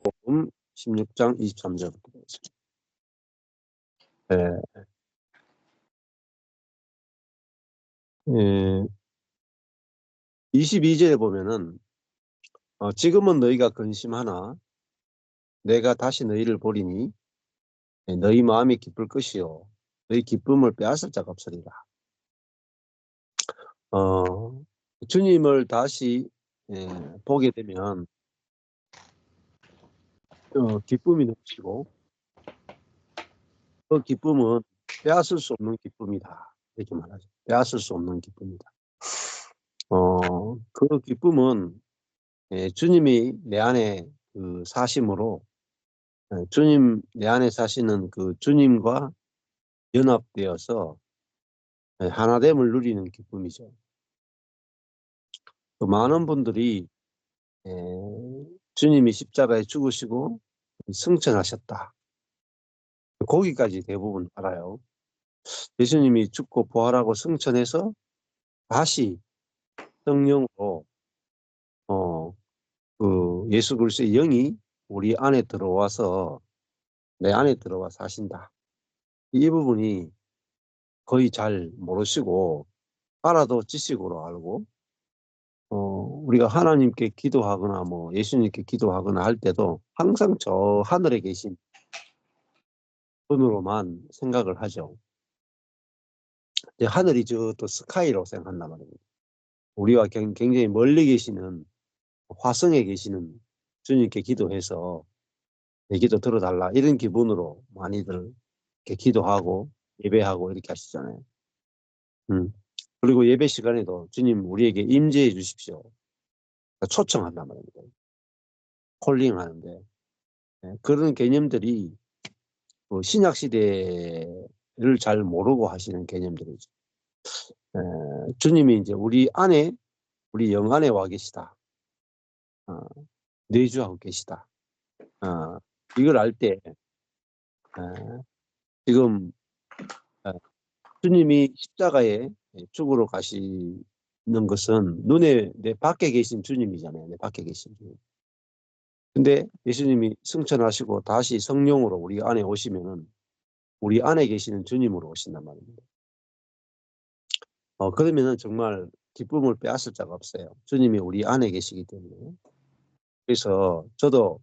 마태복음 16장 23절부터 되겠습니다. 예, 22절에 보면은 지금은 너희가 근심하나 내가 다시 너희를 보리니 너희 마음이 기쁠 것이요 너희 기쁨을 빼앗을 자가 없으리라. 주님을 다시 보게 되면 기쁨이 넘치고 그 기쁨은 빼앗을 수 없는 기쁨이다. 이렇게 말하죠. 빼앗을 수 없는 기쁨이다. 그 기쁨은 주님이 내 안에 그 사심으로 주님 내 안에 사시는 그 주님과 연합되어서 하나됨을 누리는 기쁨이죠. 또 많은 분들이 주님이 십자가에 죽으시고 승천하셨다. 거기까지 대부분 알아요. 예수님이 죽고 부활하고 승천해서 다시 성령으로 그 예수 그리스도의 영이 우리 안에 들어와서 내 안에 들어와 사신다. 이 부분이 거의 잘 모르시고 알아도 지식으로 알고 우리가 하나님께 기도하거나 뭐 예수님께 기도하거나 할 때도 항상 저 하늘에 계신 분으로만 생각을 하죠. 하늘이 저 또 스카이로 생각한단 말입니다. 우리와 굉장히 멀리 계시는 화성에 계시는 주님께 기도해서 내 기도 들어달라 이런 기분으로 많이들 이렇게 기도하고 예배하고 이렇게 하시잖아요. 그리고 예배 시간에도 주님 우리에게 임재해 주십시오. 초청한단 말입니다. 콜링하는데 그런 개념들이 신약 시대를 잘 모르고 하시는 개념들이죠. 주님이 이제 우리 안에 우리 영 안에 와 계시다. 내주하고 계시다. 이걸 알 때 지금 주님이 십자가에 죽으러 가시는 것은 눈에 내 밖에 계신 주님이잖아요. 내 밖에 계신 주님. 근데 예수님이 승천하시고 다시 성령으로 우리 안에 오시면은 우리 안에 계시는 주님으로 오신단 말입니다. 그러면은 정말 기쁨을 빼앗을 자가 없어요. 주님이 우리 안에 계시기 때문에. 그래서 저도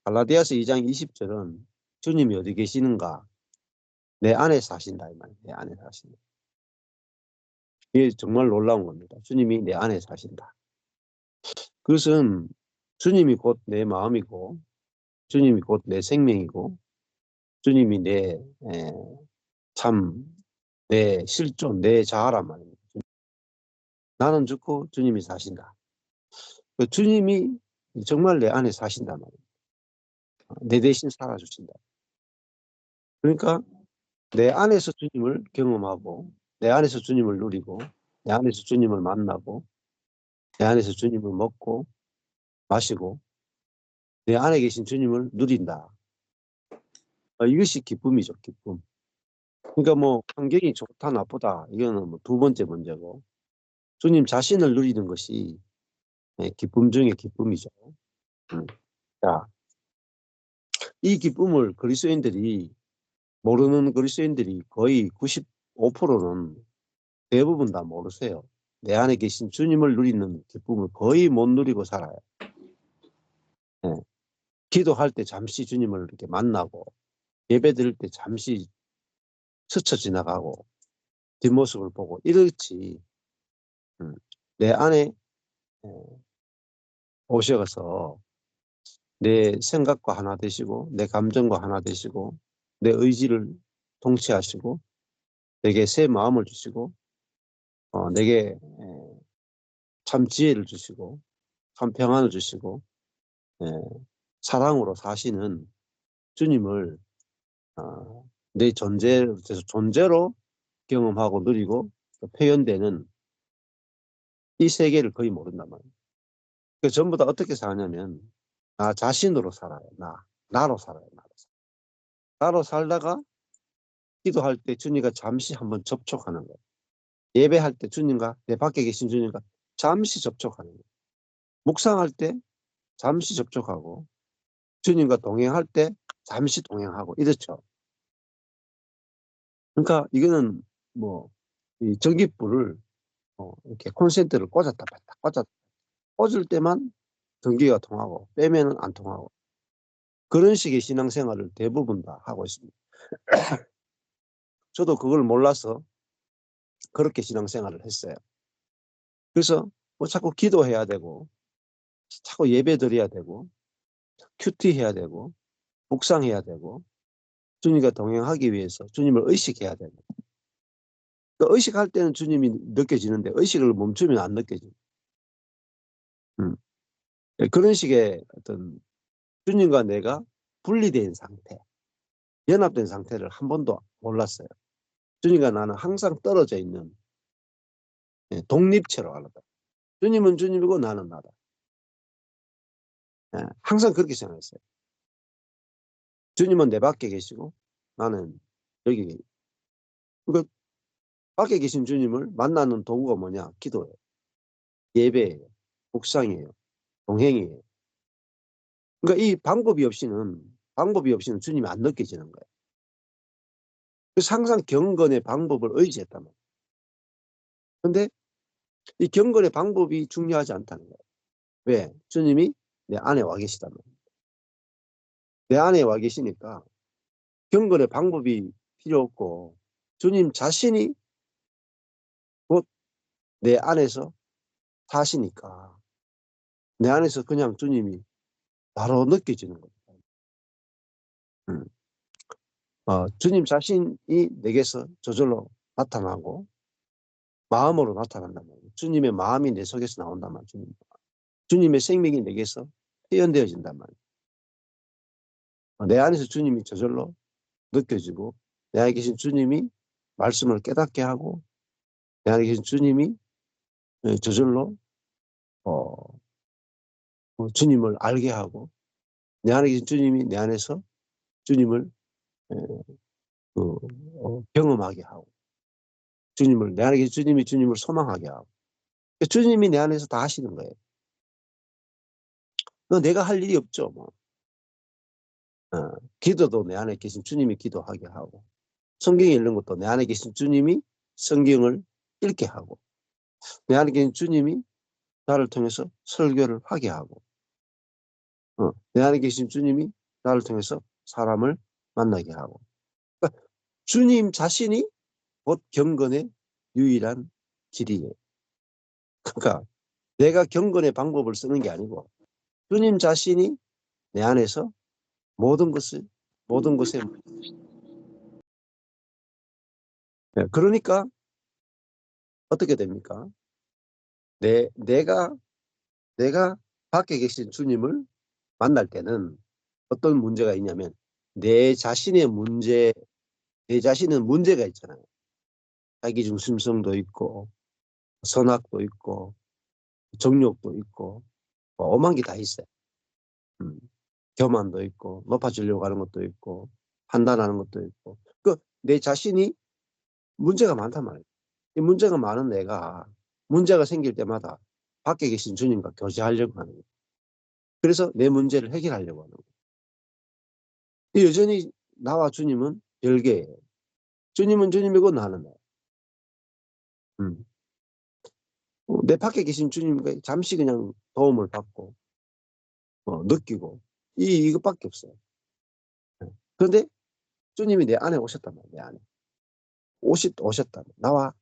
갈라디아서 2장 20절은 주님이 어디 계시는가? 내 안에 사신다 이 말이에요. 내 안에 사신다. 이게 정말 놀라운 겁니다. 주님이 내 안에 사신다. 그것은 주님이 곧 내 마음이고 주님이 곧 내 생명이고 주님이 내 실존, 내 자아란 말입니다. 나는 죽고 주님이 사신다. 주님이 정말 내 안에 사신단 말이에요. 내 대신 살아주신다. 그러니까 내 안에서 주님을 경험하고 내 안에서 주님을 누리고 내 안에서 주님을 만나고 내 안에서 주님을 먹고 마시고 내 안에 계신 주님을 누린다. 이것이 기쁨이죠. 기쁨. 그러니까 뭐 환경이 좋다 나쁘다 이거는 뭐 두 번째 문제고 주님 자신을 누리는 것이 기쁨 중에 기쁨이죠. 자, 이 기쁨을 그리스도인들이 모르는 그리스도인들이 거의 95%는 대부분 다 모르세요. 내 안에 계신 주님을 누리는 기쁨을 거의 못 누리고 살아요. 네. 기도할 때 잠시 주님을 이렇게 만나고 예배 드릴 때 잠시 스쳐 지나가고 뒷모습을 보고 이렇지 내 안에 오셔서 내 생각과 하나 되시고 내 감정과 하나 되시고 내 의지를 통치하시고 내게 새 마음을 주시고 내게 참 지혜를 주시고 참 평안을 주시고 사랑으로 사시는 주님을 내 존재로 경험하고 누리고 표현되는 이 세계를 거의 모른단 말이에요. 그 전부 다 어떻게 사냐면 나 자신으로 살아요. 나로 살아요. 나로 살다가 기도할 때 주님과 잠시 한번 접촉하는 거예요. 예배할 때 주님과 내 밖에 계신 주님과 잠시 접촉하는 거예요. 묵상할 때 잠시 접촉하고 주님과 동행할 때 잠시 동행하고 이렇죠. 그러니까 이거는 뭐 이 전기불을 이렇게 콘센트를 꽂았다 뺐다 꽂았다 꽂을 때만 전기가 통하고 빼면은 안 통하고 그런 식의 신앙생활을 대부분 다 하고 있습니다. 저도 그걸 몰라서 그렇게 신앙생활을 했어요. 그래서 뭐 자꾸 기도해야 되고 자꾸 예배 드려야 되고 큐티 해야 되고 묵상해야 되고 주님과 동행하기 위해서 주님을 의식해야 되고 그 의식할 때는 주님이 느껴지는데 의식을 멈추면 안 느껴져요. 그런 식의 어떤 주님과 내가 분리된 상태, 연합된 상태를 한 번도 몰랐어요. 주님과 나는 항상 떨어져 있는 독립체로 알았다. 주님은 주님이고 나는 나다. 항상 그렇게 생각했어요. 주님은 내 밖에 계시고 나는 여기. 그러니까 밖에 계신 주님을 만나는 도구가 뭐냐? 기도예요. 예배예요. 묵상이에요. 동행이에요. 그러니까 이 방법이 없이는 주님이 안 느껴지는 거예요. 그래서 항상 경건의 방법을 의지했단 말이에요. 근데 이 경건의 방법이 중요하지 않다는 거예요. 왜? 주님이 내 안에 와 계시단 말이에요. 내 안에 와 계시니까 경건의 방법이 필요 없고 주님 자신이 곧 내 안에서 사시니까 내 안에서 그냥 주님이 바로 느껴지는 겁니다. 음. 주님 자신이 내게서 저절로 나타나고 마음으로 나타난단 말이에요. 주님의 마음이 내 속에서 나온단 말이에요. 주님의 생명이 내게서 표현되어진단 말이에요. 내 안에서 주님이 저절로 느껴지고 내 안에 계신 주님이 말씀을 깨닫게 하고 내 안에 계신 주님이 저절로 주님을 알게 하고 내 안에 계신 주님이 내 안에서 주님을 경험하게 하고 내 안에 계신 주님이 주님을 소망하게 하고 주님이 내 안에서 다 하시는 거예요. 내가 할 일이 없죠. 뭐. 기도도 내 안에 계신 주님이 기도하게 하고 성경 읽는 것도 내 안에 계신 주님이 성경을 읽게 하고 내 안에 계신 주님이 나를 통해서 설교를 하게 하고 내 안에 계신 주님이 나를 통해서 사람을 만나게 하고 그러니까 주님 자신이 곧 경건의 유일한 길이에요. 그러니까 내가 경건의 방법을 쓰는 게 아니고 주님 자신이 내 안에서 모든 것에 그러니까 어떻게 됩니까? 내가 밖에 계신 주님을 만날 때는 어떤 문제가 있냐면 내 자신은 문제가 있잖아요. 자기 중심성도 있고 선악도 있고 정욕도 있고 뭐 엄한 게 다 있어요. 교만도 있고 높아지려고 하는 것도 있고 판단하는 것도 있고 내 자신이 문제가 많단 말이에요. 이 문제가 많은 내가 문제가 생길 때마다 밖에 계신 주님과 교제하려고 하는 거예요. 그래서 내 문제를 해결하려고 하는 거예요. 여전히 나와 주님은 별개예요. 주님은 주님이고 나는 나예요. 내 밖에 계신 주님과 잠시 그냥 도움을 받고 느끼고 이것밖에 없어요. 그런데 주님이 내 안에 오셨단 말이에요. 내 안에 오셨다. 나와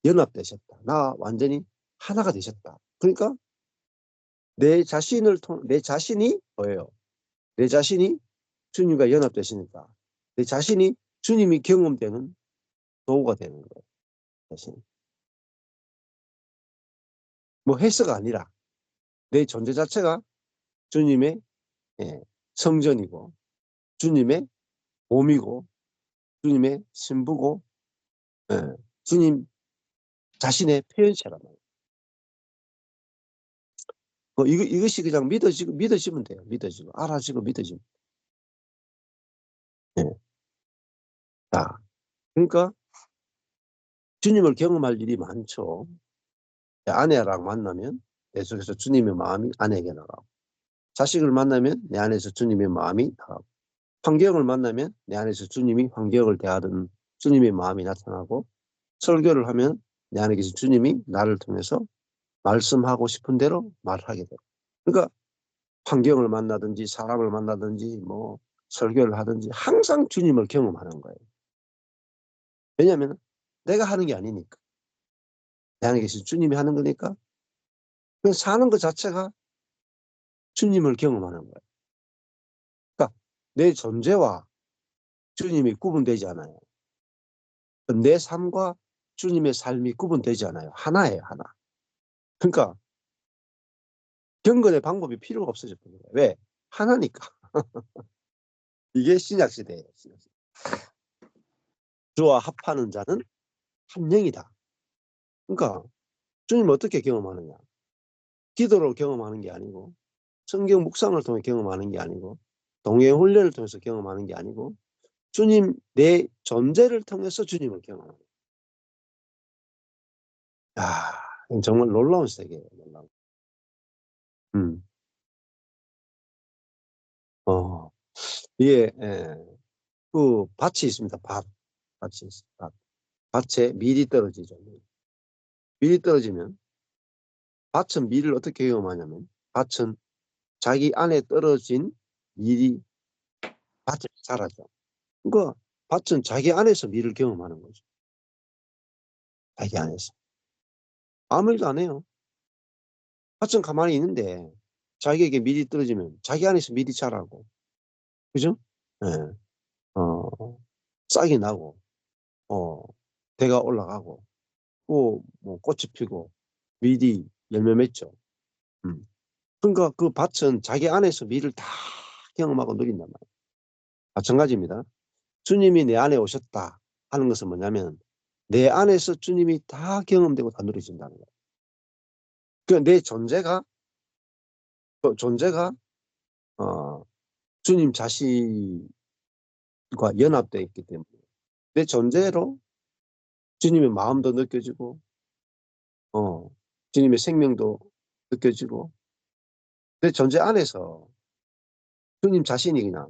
연합되셨다. 나와 완전히 하나가 되셨다. 그러니까 내 자신이 뭐예요? 내 자신이 주님과 연합되시니까 내 자신이 주님이 경험되는 도구가 되는 거예요. 자신. 뭐 헬스가 아니라 내 존재 자체가 주님의 성전이고 주님의 몸이고 주님의 신부고 주님 자신의 표현체란 말이에요. 이것이 그냥 믿어지면 돼요. 믿어지고 알아지고 믿어지면. 예. 자, 그러니까 주님을 경험할 일이 많죠. 아내랑 만나면 내 속에서 주님의 마음이 아내에게 나가고 자식을 만나면 내 안에서 주님의 마음이 나가고, 환경을 만나면 내 안에서 주님이 환경을 대하던 주님의 마음이 나타나고, 설교를 하면 내 안에 계신 주님이 나를 통해서 말씀하고 싶은 대로 말하게 돼요. 그러니까 환경을 만나든지 사람을 만나든지 뭐 설교를 하든지 항상 주님을 경험하는 거예요. 왜냐하면 내가 하는 게 아니니까. 내 안에 계신 주님이 하는 거니까 그냥 사는 것 자체가 주님을 경험하는 거예요. 그러니까 내 존재와 주님이 구분되지 않아요. 내 삶과 주님의 삶이 구분되지 않아요. 하나예요, 하나. 그러니까 경건의 방법이 필요가 없어졌던 거예요. 왜? 하나니까. 이게 신약시대예요. 주와 합하는 자는 한 영이다. 그러니까 주님 어떻게 경험하느냐? 기도로 경험하는 게 아니고, 성경 묵상을 통해 경험하는 게 아니고, 동행 훈련을 통해서 경험하는 게 아니고, 주님 내 존재를 통해서 주님을 경험하는 거예요. 야, 정말 놀라운 세계예요. 놀라운. 어, 이게 그 밭이 있습니다. 밭이 있어요. 밭에 밀이 떨어지죠. 밀이 떨어지면 밭은 밀을 어떻게 경험하냐면, 밭은 자기 안에 떨어진 밀이 밭에 자라죠. 그러니까 밭은 자기 안에서 밀을 경험하는 거죠. 자기 안에서. 아무 일도 안 해요. 밭은 가만히 있는데 자기에게 밀이 떨어지면 자기 안에서 밀이 자라고. 그죠? 예. 싹이 나고, 어, 대가 올라가고, 또 뭐 꽃이 피고, 밀이 열매 맺죠. 음. 그러니까 그 밭은 자기 안에서 밀을 다 경험하고 누린단 말이에요. 마찬가지입니다. 주님이 내 안에 오셨다 하는 것은 뭐냐면 내 안에서 주님이 다 경험되고 다 누려진다는 거예요. 그러니까 내 존재가 어, 주님 자신과 연합되어 있기 때문에 내 존재로 주님의 마음도 느껴지고, 어, 주님의 생명도 느껴지고, 내 존재 안에서 주님 자신이 그냥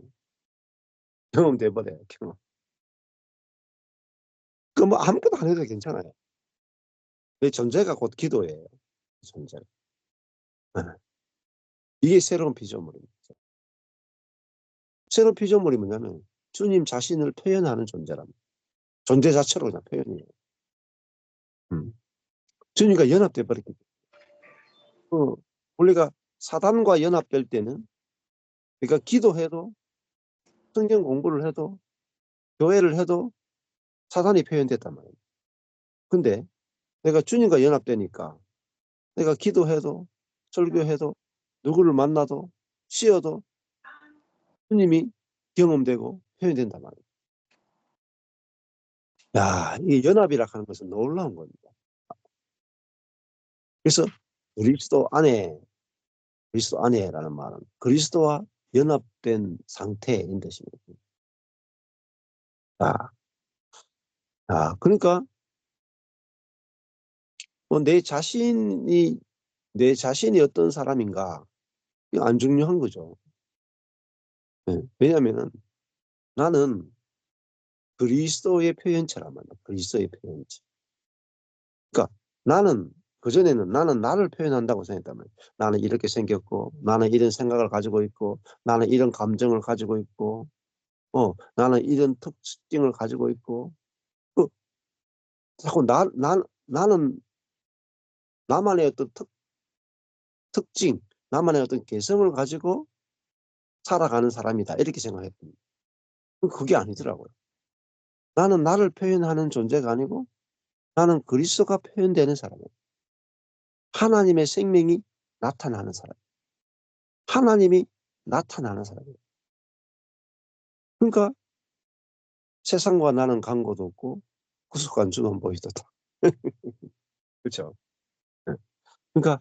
경험돼 버려요. 경험. 그 뭐 아무것도 안 해도 괜찮아요. 내 존재가 곧 기도예요. 존재. 네. 이게 새로운 피조물입니다. 새로운 피조물이 뭐냐면 주님 자신을 표현하는 존재랍니다. 존재 자체로 그냥 표현이에요. 주님과 연합돼 버렸기 때문에. 우리가 사단과 연합될 때는, 그러니까 기도해도 성경 공부를 해도 교회를 해도 사단이 표현됐단 말이에요. 근데 내가 주님과 연합되니까 내가 기도해도 설교해도 누구를 만나도 쉬어도 주님이 경험되고 표현된단 말이에요. 야, 이 연합이라 하는 것은 놀라운 겁니다. 그래서 그리스도 안에, 그리스도 안에라는 말은 그리스도와 연합된 상태인 뜻입니다. 그러니까 내 자신이 어떤 사람인가, 이거 안 중요한 거죠. 네. 왜냐하면 나는 그리스도의 표현체란 말이야. 그리스도의 표현체. 그러니까 나는 그전에는 나는 나를 표현한다고 생각했단 말이야. 나는 이렇게 생겼고, 나는 이런 생각을 가지고 있고, 나는 이런 감정을 가지고 있고, 나는 이런 특징을 가지고 있고, 그 자꾸 나는 나만의 어떤 특징, 나만의 어떤 개성을 가지고 살아가는 사람이다, 이렇게 생각했거든요. 그게 아니더라고요. 나는 나를 표현하는 존재가 아니고 나는 그리스도가 표현되는 사람이에요. 하나님의 생명이 나타나는 사람. 하나님이 나타나는 사람이에요. 그러니까 세상과 나는 간고도 없고 구속한 주는 보이도다. 그렇죠? 그러니까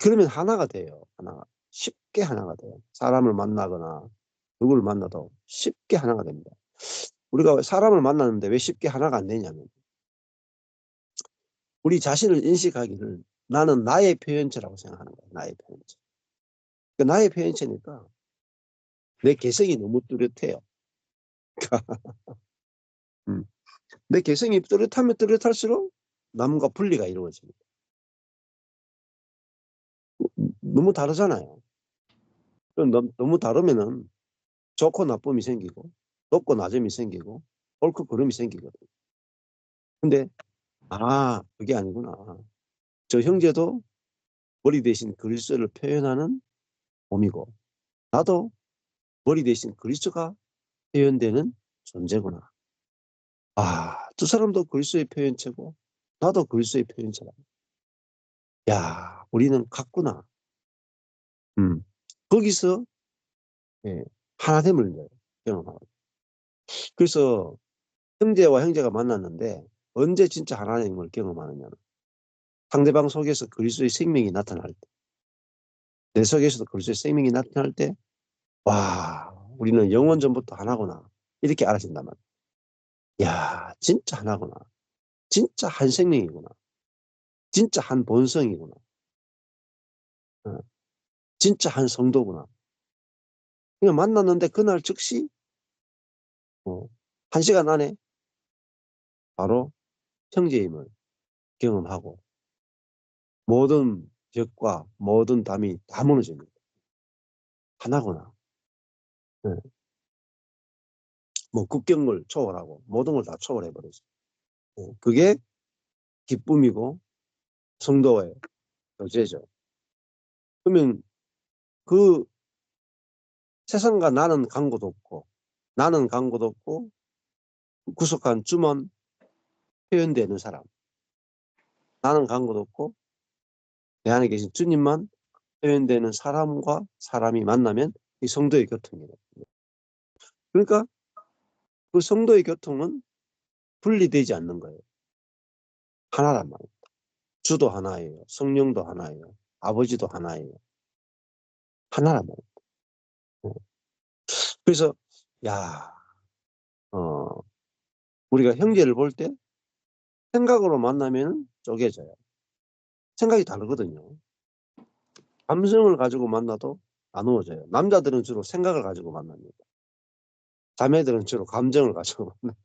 그러면 하나가 돼요. 하나가 쉽게 하나가 돼요. 사람을 만나거나 누구를 만나도 쉽게 하나가 됩니다. 우리가 사람을 만나는데 왜 쉽게 하나가 안 되냐면 우리 자신을 인식하기를 나는 나의 표현체라고 생각하는 거예요. 나의 표현체. 나의 표현체니까 내 개성이 너무 뚜렷해요. 음. 내 개성이 뚜렷하면 뚜렷할수록 남과 분리가 이루어집니다. 너무 다르잖아요. 너무 다르면은 좋고 나쁨이 생기고 높고 낮음이 생기고 옳고 그름이 생기거든요. 근데 그게 아니구나. 저 형제도 머리 대신 그리스도를 표현하는 몸이고 나도 머리 대신 그리스도가 표현되는 존재구나. 두 사람도 그리스도의 표현체고 나도 그리스도의 표현체라. 야, 우리는 같구나. 거기서 예, 하나됨을 경험하고. 그래서 형제와 형제가 만났는데 언제 진짜 하나님을 경험하느냐는 상대방 속에서 그리스도의 생명이 나타날 때, 내 속에서도 그리스도의 생명이 나타날 때, 와, 우리는 영원 전부터 하나구나. 이렇게 알아진단 말이야. 야, 진짜 하나구나. 진짜 한 생명이구나. 진짜 한 본성이구나. 어, 진짜 한 성도구나. 그냥 만났는데 그날 즉시 1시간 안에 바로 형제임을 경험하고 모든 벽과 모든 담이 다 무너집니다. 하나구나. 네. 뭐 국경을 초월하고 모든 걸 다 초월해버리죠. 그게 기쁨이고 성도의 교제죠. 그러면 그 세상과 나는 간고도 없고 나는 간고도 없고 구속한 주만 표현되는 사람. 나는 간고도 없고 내 안에 계신 주님만 표현되는 사람과 사람이 만나면 이 성도의 교통이에요. 그러니까 그 성도의 교통은 분리되지 않는 거예요. 하나란 말이에요. 주도 하나예요. 성령도 하나예요. 아버지도 하나예요. 하나란 말이에요. 그래서 야, 우리가 형제를 볼 때 생각으로 만나면 쪼개져요. 생각이 다르거든요. 감성을 가지고 만나도 나누어져요. 남자들은 주로 생각을 가지고 만납니다. 자매들은 주로 감정을 가지고 만나요.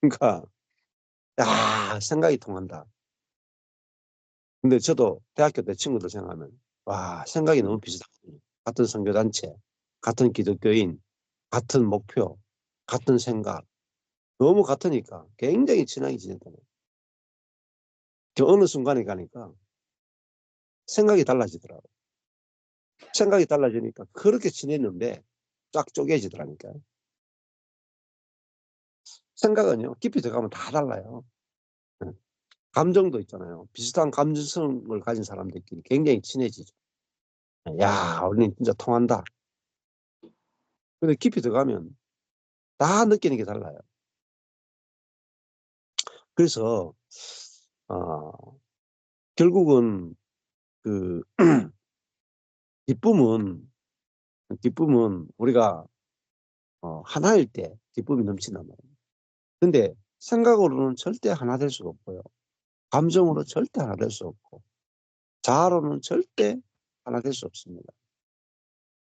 그러니까 생각이 통한다. 근데 저도 대학교 때 친구들 생각하면 생각이 너무 비슷하거든요. 같은 선교단체, 같은 기독교인, 같은 목표, 같은 생각. 너무 같으니까 굉장히 친하게 지냈다는 거예요. 어느 순간에 가니까 생각이 달라지더라고요. 생각이 달라지니까 그렇게 지냈는데 쫙 쪼개지더라니까요. 생각은요, 깊이 들어가면 다 달라요. 감정도 있잖아요. 비슷한 감정성을 가진 사람들끼리 굉장히 친해지죠. 야, 우리는 진짜 통한다. 근데 깊이 들어가면 다 느끼는 게 달라요. 그래서 어, 결국은 그 기쁨은 우리가 하나일 때 기쁨이 넘친단 말이에요. 근데 생각으로는 절대 하나 될 수가 없고요. 감정으로 절대 하나 될 수 없고 자아로는 절대 하나 될 수 없습니다.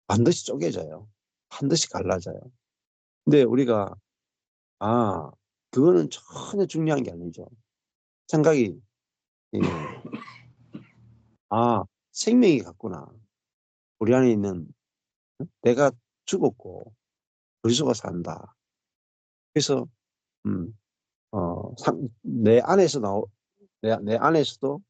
반드시 쪼개져요. 반드시 갈라져요. 근데 우리가 그거는 전혀 중요한 게 아니죠. 생각이 예, 생명이 같구나. 우리 안에 있는 내가 죽었고 그리스도가 산다. 그래서 내 안에서 내 안에서도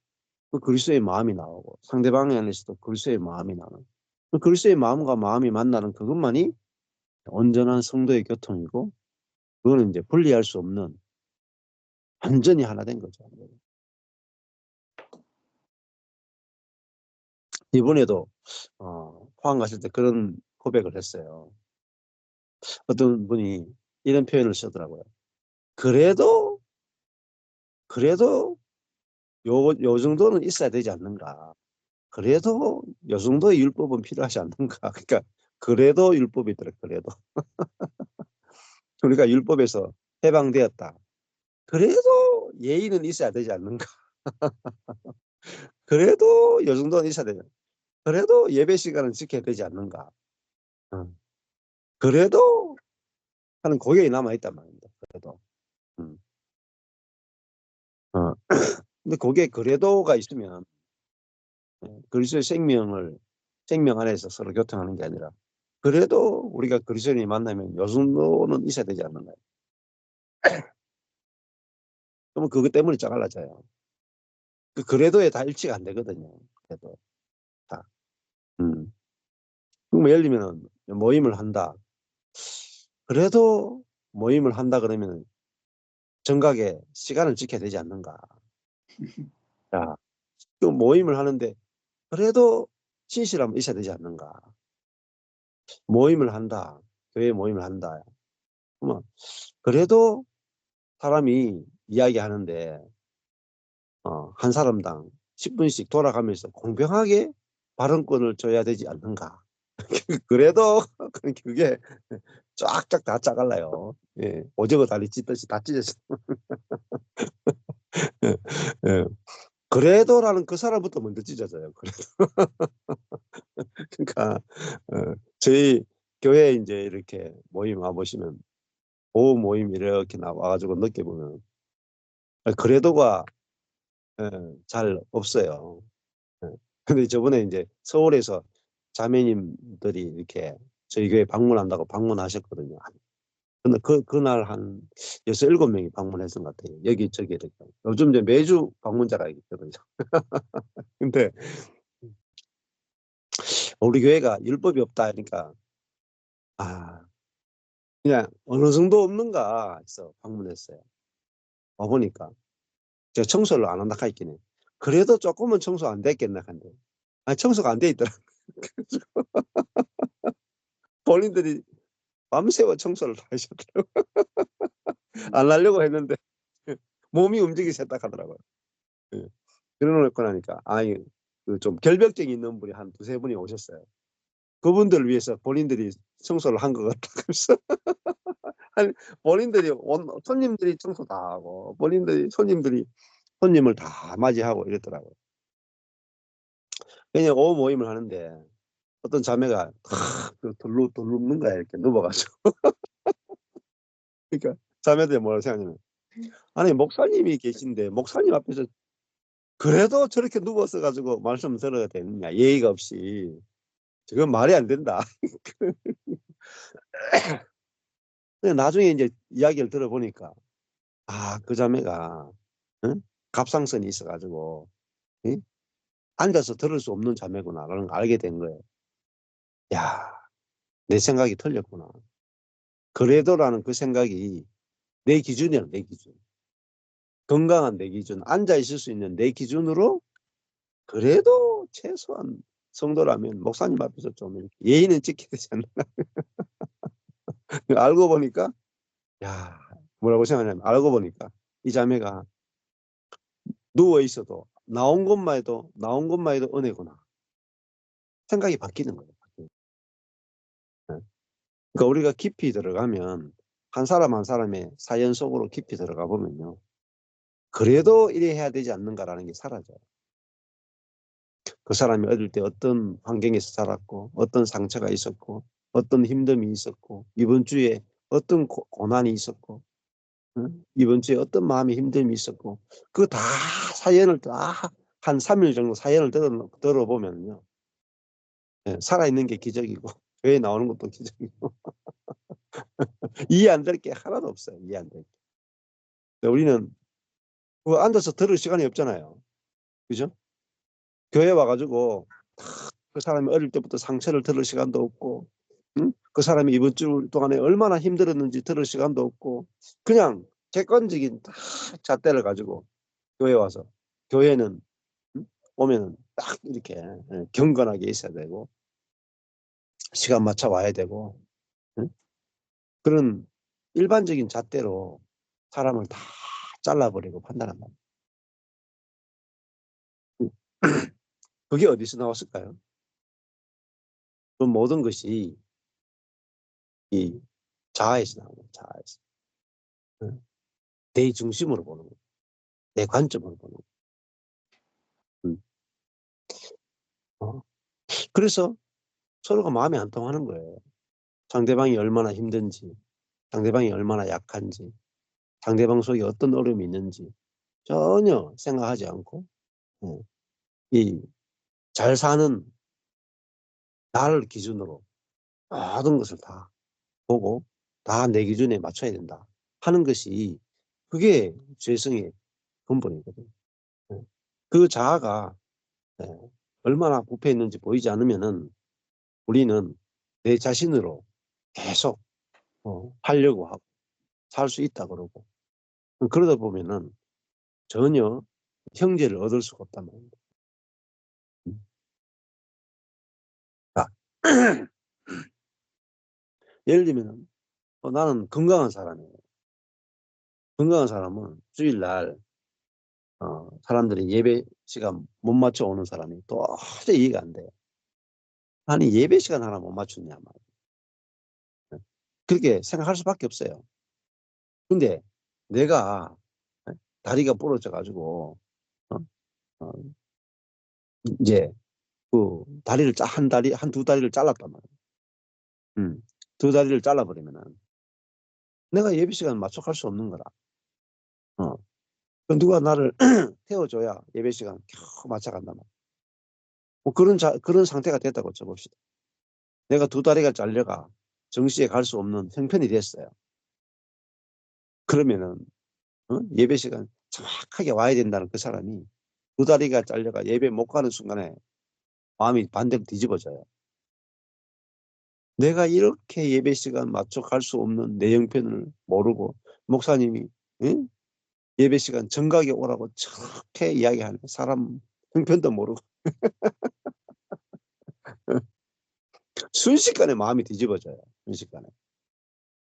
그 그리스도의 마음이 나오고 상대방 안에서도 그리스도의 마음이 나오는 그 그리스도의 마음과 마음이 만나는 그것만이 온전한 성도의 교통이고 그거는 이제 분리할 수 없는 완전히 하나 된 거죠. 이번에도 포항 갔을 때 그런 고백을 했어요. 어떤 분이 이런 표현을 쓰더라고요. 그래도 요 정도는 있어야 되지 않는가. 그래도 요 정도의 율법은 필요하지 않는가. 그러니까 그래도 율법이더라. 그래도 우리가 율법에서 해방되었다. 그래도 예의는 있어야 되지 않는가. 그래도 요 정도는 있어야 되냐. 그래도 예배 시간은 지켜야 되지 않는가. 그래도 하는 고백이 남아있단 말입니다. 그래도. 근데 그게 그래도가 있으면 그리스도의 생명 안에서 서로 교통하는 게 아니라 그래도 우리가 그리스도인이 만나면 요 정도는 있어야 되지 않는가요? 그러면 그것 때문에 짜갈라져요. 그 그래도에 다 일치가 안 되거든요. 그래도 다. 음. 그럼 예를 들면 모임을 한다. 그래도 모임을 한다 그러면 정각에 시간을 지켜야 되지 않는가. 자, 그 모임을 하는데 그래도 진실함은 있어야 되지 않는가. 모임을 한다. 교회 모임을 한다. 그러면 그래도 사람이 이야기하는데 한 사람당 10분씩 돌아가면서 공평하게 발언권을 줘야 되지 않는가. 그래도 그게 쫙쫙 다 짜갈라요. 예, 오징어 다리 찢듯이 다 찢어져. 예. 그래도라는 그 사람부터 먼저 찢어져요. 그래도. 그러니까 저희 교회 이제 이렇게 모임 와 보시면 오후 모임 이렇게 나와가지고 늦게 보면 그래도가 잘 없어요. 예. 근데 저번에 이제 서울에서 자매님들이 이렇게 저희 교회 방문한다고 방문하셨거든요. 근데 그날 한 6-7명이 방문했던 것 같아요. 여기저기 이렇게. 요즘 이제 매주 방문자가 있거든요. 근데 우리 교회가 율법이 없다 하니까 그냥 어느 정도 없는가 해서 방문했어요. 와보니까 제가 청소를 안 한다 했긴 해. 그래도 조금은 청소 안 됐겠나 한데 청소가 안 돼 있더라. 본인들이 밤새워 청소를 다 하셨더라고요. 안 하려고 했는데 몸이 움직이기 시작하더라고요. 예. 그러고 나니까 그좀 결벽증이 있는 분이 한 2-3분이 오셨어요. 그분들을 위해서 본인들이 청소를 한 것 같다. 그래서 본인들이 손님들이 청소 다 하고 손님을 다 맞이하고 이랬더라고요. 그냥 오후 모임을 하는데 어떤 자매가 돌 눕는 거야. 이렇게 누워가지고. 그러니까 자매들이 뭐라고 생각하냐면 아니 목사님이 계신데 목사님 앞에서 그래도 저렇게 누워서 가지고 말씀 들어야 되느냐. 예의가 없이. 그건 말이 안 된다. 나중에 이제 이야기를 들어보니까 그 자매가 갑상선이 있어가지고 앉아서 들을 수 없는 자매구나라는 걸 알게 된 거예요. 야, 내 생각이 틀렸구나. 그래도라는 그 생각이 내 기준이야, 내 기준. 건강한 내 기준, 앉아 있을 수 있는 내 기준으로 그래도 최소한 성도라면 목사님 앞에서 좀 이렇게 예의는 지켜야 되지 않나. 알고 보니까 야, 뭐라고 생각하냐면 알고 보니까 이 자매가 누워 있어도 나온 것만 해도 은혜구나. 생각이 바뀌는 거예요. 네. 그러니까 우리가 깊이 들어가면 한 사람 한 사람의 사연 속으로 깊이 들어가 보면요. 그래도 이래 해야 되지 않는가라는 게 사라져요. 그 사람이 어릴 때 어떤 환경에서 자랐고 어떤 상처가 있었고 어떤 힘듦이 있었고 이번 주에 어떤 고난이 있었고 이번 주에 어떤 마음의 힘듦이 있었고 그 다 사연을 다 한 3일 정도 사연을 들어보면요. 예, 살아있는 게 기적이고 교회 나오는 것도 기적이고 이해 안 될 게 하나도 없어요. 이해 안 될 게. 우리는 앉아서 들을 시간이 없잖아요. 그죠? 교회 와가지고 그 사람이 어릴 때부터 상처를 들을 시간도 없고 그 사람이 이번 주 동안에 얼마나 힘들었는지 들을 시간도 없고 그냥 객관적인 딱 잣대를 가지고 교회 와서 교회는 오면은 딱 이렇게 경건하게 있어야 되고 시간 맞춰 와야 되고 그런 일반적인 잣대로 사람을 다 잘라버리고 판단한다. 그게 어디서 나왔을까요? 그 모든 것이 이 자아에서 나오는 거예요. 자아에서. 내 중심으로 보는 거예요. 내 관점으로 보는 거예요. 어? 그래서 서로가 마음이 안 통하는 거예요. 상대방이 얼마나 힘든지, 상대방이 얼마나 약한지, 상대방 속에 어떤 어려움이 있는지 전혀 생각하지 않고 이 잘 사는 나를 기준으로 모든 것을 다 보고 다 내 기준에 맞춰야 된다 하는 것이 그게 죄성의 근본이거든요. 그 자아가 얼마나 부패 있는지 보이지 않으면은 우리는 내 자신으로 계속 하려고 하고 살 수 있다 그러고 그러다 보면은 전혀 형제를 얻을 수가 없단 말입니다. 자, 예를 들면 나는 건강한 사람이에요. 건강한 사람은 주일날 사람들이 예배 시간 못 맞춰 오는 사람이 도저히 이해가 안 돼요. 아니 예배 시간 하나 못 맞추냐 말이에요. 그렇게 생각할 수밖에 없어요. 근데 내가 다리가 부러져 가지고 어? 어, 이제 그 다리를 한 다리 한 두 다리를 잘랐단 말이에요. 두 다리를 잘라버리면은 내가 예배 시간 맞춰 갈 수 없는 거라. 어. 그 누가 나를 태워줘야 예배 시간 겨우 맞춰 간단 말이에요. 뭐 그런 상태가 됐다고 쳐봅시다. 내가 두 다리가 잘려가 정시에 갈 수 없는 형편이 됐어요. 그러면은 예배 시간 정확하게 와야 된다는 그 사람이 두 다리가 잘려가 예배 못 가는 순간에 마음이 반대로 뒤집어져요. 내가 이렇게 예배 시간 맞춰 갈 수 없는 내 형편을 모르고 목사님이 응? 예배 시간 정각에 오라고 저렇게 이야기하는 사람 형편도 모르고 순식간에 마음이 뒤집어져요. 순식간에.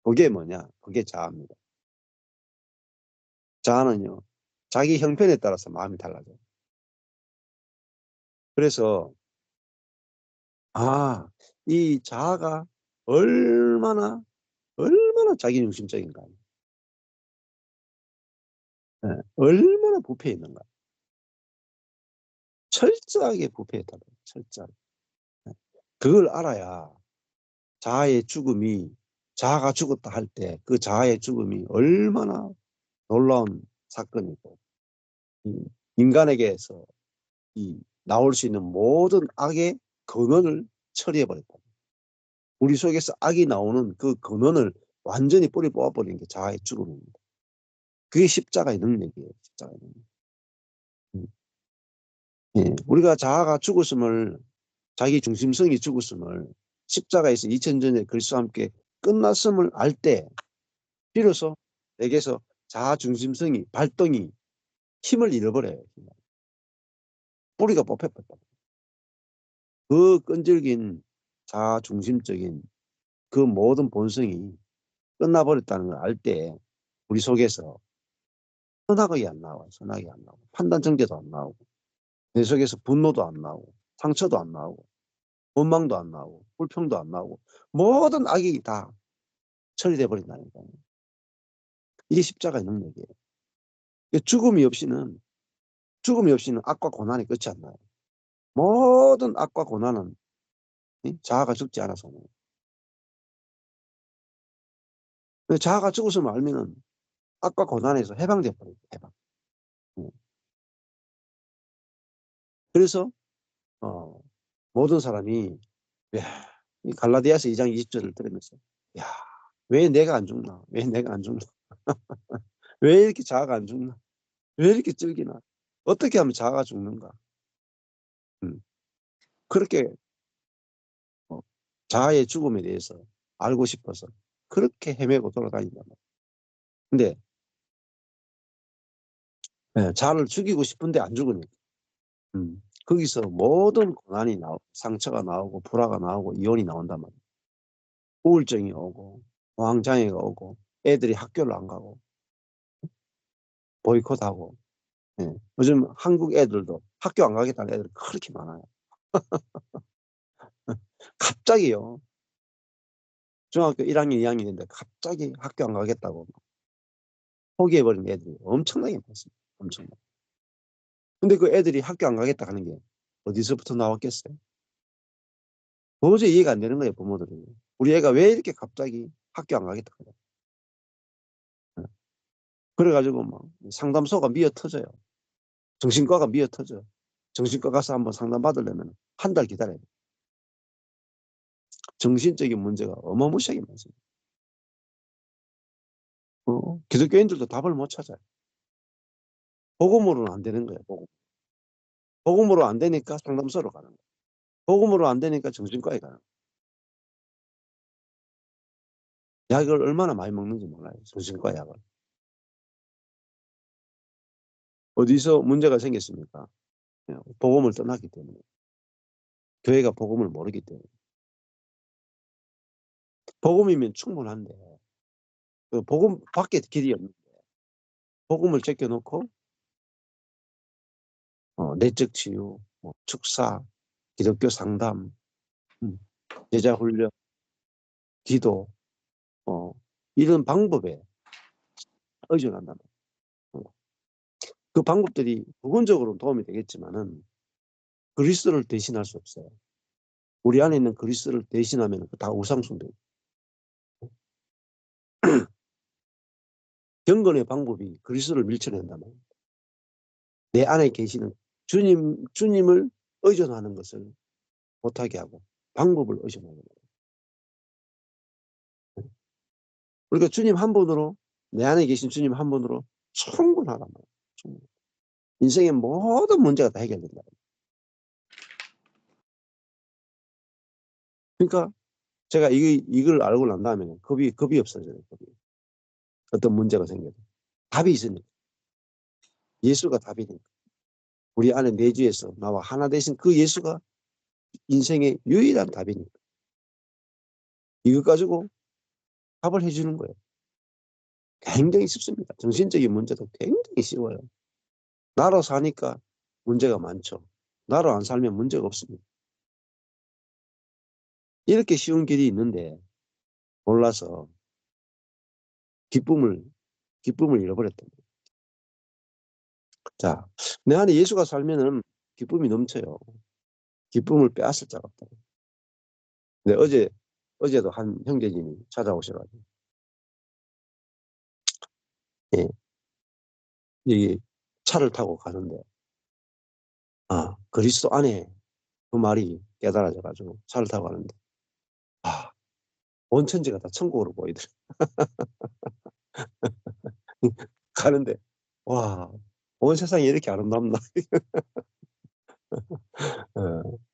그게 뭐냐? 그게 자아입니다. 자아는요. 자기 형편에 따라서 마음이 달라져요. 그래서 이 자아가 얼마나 자기중심적인가. 얼마나 부패해 있는가. 철저하게 부패했다고. 철저하게. 그걸 알아야 자아가 죽었다 할 때 그 자아의 죽음이 얼마나 놀라운 사건이고 인간에게서 나올 수 있는 모든 악의 근원을 처리해버렸다. 우리 속에서 악이 나오는 그 근원을 완전히 뿌리 뽑아버리는 게 자아의 죽음입니다. 그게 십자가의 능력이에요. 십자가의 능력. 예, 우리가 자아가 죽었음을 자기 중심성이 죽었음을 십자가에서 2000전의 그리스도와 함께 끝났음을 알 때 비로소 내게서 자아 중심성이 발동이 힘을 잃어버려요. 뿌리가 뽑혀버렸다. 그 끈질긴 자아 중심적인 그 모든 본성이 끝나버렸다는 걸 알 때 우리 속에서 선악이 안 나와요. 선악이 안 나오고 판단 정죄도 안 나오고 내 속에서 분노도 안 나오고 상처도 안 나오고 원망도 안 나오고 불평도 안 나오고 모든 악이 다 처리돼 버린다니까요. 이게 십자가의 능력이에요. 죽음이 없이는 악과 고난이 끝이 안 나요. 모든 악과 고난은 자아가 죽지 않아서는. 자아가 죽었음을 알면은 악과 고난에서 해방돼 버려요. 해방. 그래서 어, 모든 사람이 야, 이 갈라디아서 2장 20절을 들으면서 야, 왜 내가 안 죽나? 왜 내가 안 죽나? 왜 이렇게 자아가 안 죽나? 왜 이렇게 찔기나? 어떻게 하면 자아가 죽는가? 음, 그렇게 어, 자아의 죽음에 대해서 알고 싶어서 그렇게 헤매고 돌아다닌단 말이에요. 근데 자아를 죽이고 싶은데 안 죽으니까 거기서 모든 고난이 나오고 상처가 나오고 불화가 나오고 이혼이 나온단 말이에요. 우울증이 오고 공황장애가 오고 애들이 학교를 안 가고 보이콧하고 요즘 한국 애들도 학교 안 가겠다는 애들이 그렇게 많아요. 갑자기요. 중학교 1학년, 2학년인데 갑자기 학교 안 가겠다고 포기해버린 애들이 엄청나게 많습니다. 엄청나게. 근데 그 애들이 학교 안 가겠다 하는 게 어디서부터 나왔겠어요? 도저히 이해가 안 되는 거예요, 부모들이. 우리 애가 왜 이렇게 갑자기 학교 안 가겠다 그래. 그래가지고 막 상담소가 미어 터져요. 정신과가 미어 터져. 정신과 가서 한번 상담 받으려면 한 달 기다려야 돼. 정신적인 문제가 어마무시하게 많습니다. 기독교인들도 답을 못 찾아요. 복음으로는 안 되는 거예요. 복음으로 안 되니까 상담소로 가는 거예요. 복음으로 안 되니까 정신과에 가는 거예요. 약을 얼마나 많이 먹는지 몰라요. 정신과 약을. 어디서 문제가 생겼습니까? 복음을 떠났기 때문에. 교회가 복음을 모르기 때문에. 복음이면 충분한데 복음 밖에 길이 없는데 복음을 제껴놓고 내적 치유, 축사, 기독교 상담, 제자 훈련, 기도 이런 방법에 의존한다는 거예요. 그 방법들이 부분적으로는 도움이 되겠지만은 그리스도를 대신할 수 없어요. 우리 안에 있는 그리스도를 대신하면 다 우상숭배. 경건의 방법이 그리스도를 밀쳐낸다는 거예요. 내 안에 계시는 주님을 의존하는 것을 못하게 하고 방법을 의존하는 거예요. 그러니까 주님 한 분으로 내 안에 계신 주님 한 분으로 충분하단 말이에요. 충분. 인생의 모든 문제가 다 해결된다. 그러니까 제가 이걸 알고 난 다음에 겁이 없어져요. 겁이. 어떤 문제가 생겨도 답이 있으니까. 예수가 답이니까. 우리 안에 내주에서 나와 하나 되신 그 예수가 인생의 유일한 답이니까. 이것 가지고 답을 해주는 거예요. 굉장히 쉽습니다. 정신적인 문제도 굉장히 쉬워요. 나로 사니까 문제가 많죠. 나로 안 살면 문제가 없습니다. 이렇게 쉬운 길이 있는데 몰라서 기쁨을 잃어버렸다. 자, 내 안에 예수가 살면은 기쁨이 넘쳐요. 기쁨을 빼앗을 자가 없다. 근데 어제도 한 형제님이 찾아오셔가지고, 예, 이 차를 타고 가는데, 그리스도 안에 그 말이 깨달아져가지고 차를 타고 가는데, 온 천지가 다 천국으로 보이더라. 가는데, 와, 온 세상이 이렇게 아름답나?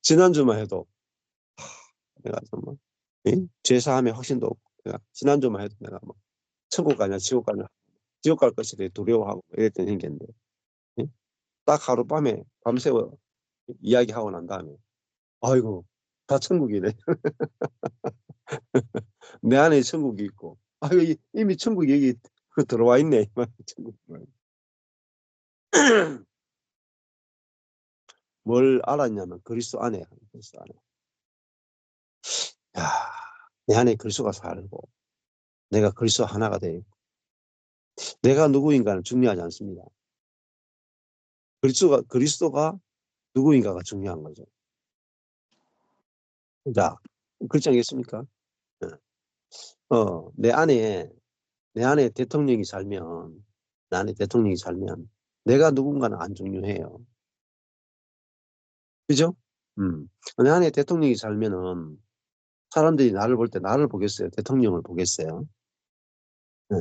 지난주만 해도, 내가 정말, 죄사함의 확신도 없고, 내가 지난주만 해도 내가 뭐, 천국 가냐, 지옥 갈 것이 되게 두려워하고 이랬던 생겼는데, 예? 딱 하룻밤에 밤새워 이야기하고 난 다음에, 아이고, 다 천국이네. 내 안에 천국이 있고, 아이고, 이미 천국이 여기 들어와 있네. 천국. 뭘 알았냐면 그리스도 안에. 야, 내 안에 그리스도가 살고 내가 그리스도 하나가 돼 있고 내가 누구인가는 중요하지 않습니다. 그리스도가 누구인가가 중요한 거죠. 자, 그렇지 않겠습니까? 네. 내 안에 대통령이 살면 내가 누군가는 안 중요해요. 그죠? 내 안에 대통령이 살면은 사람들이 나를 볼 때 나를 보겠어요? 대통령을 보겠어요? 네.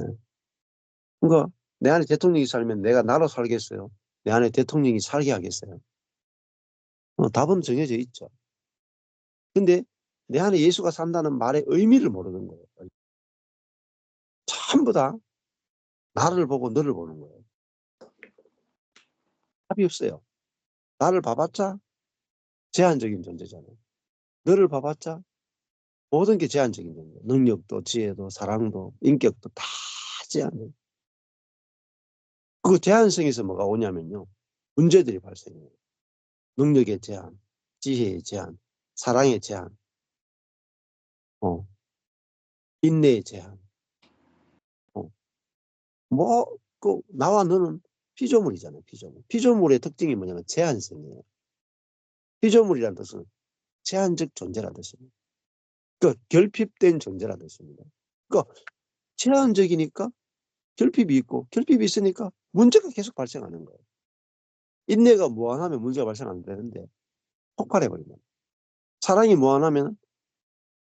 그러니까 내 안에 대통령이 살면 내가 나로 살겠어요? 내 안에 대통령이 살게 하겠어요? 답은 정해져 있죠. 근데 내 안에 예수가 산다는 말의 의미를 모르는 거예요. 전부 다 나를 보고 너를 보는 거예요. 답이 없어요. 나를 봐봤자 제한적인 존재잖아요. 너를 봐봤자 모든 게 제한적인 존재. 능력도 지혜도 사랑도 인격도 다 제한해요. 그 제한성에서 뭐가 오냐면요. 문제들이 발생해요. 능력의 제한, 지혜의 제한, 사랑의 제한, 어, 인내의 제한. 나와 너는 피조물이잖아요. 피조물. 피조물의 특징이 뭐냐면 제한성이에요. 피조물이라는 뜻은 제한적 존재라는 뜻입니다. 그러니까 결핍된 존재라는 뜻입니다. 그러니까 제한적이니까 결핍이 있고 결핍이 있으니까 문제가 계속 발생하는 거예요. 인내가 무한하면 문제가 발생 안 되는데 폭발해버리면, 사랑이 무한하면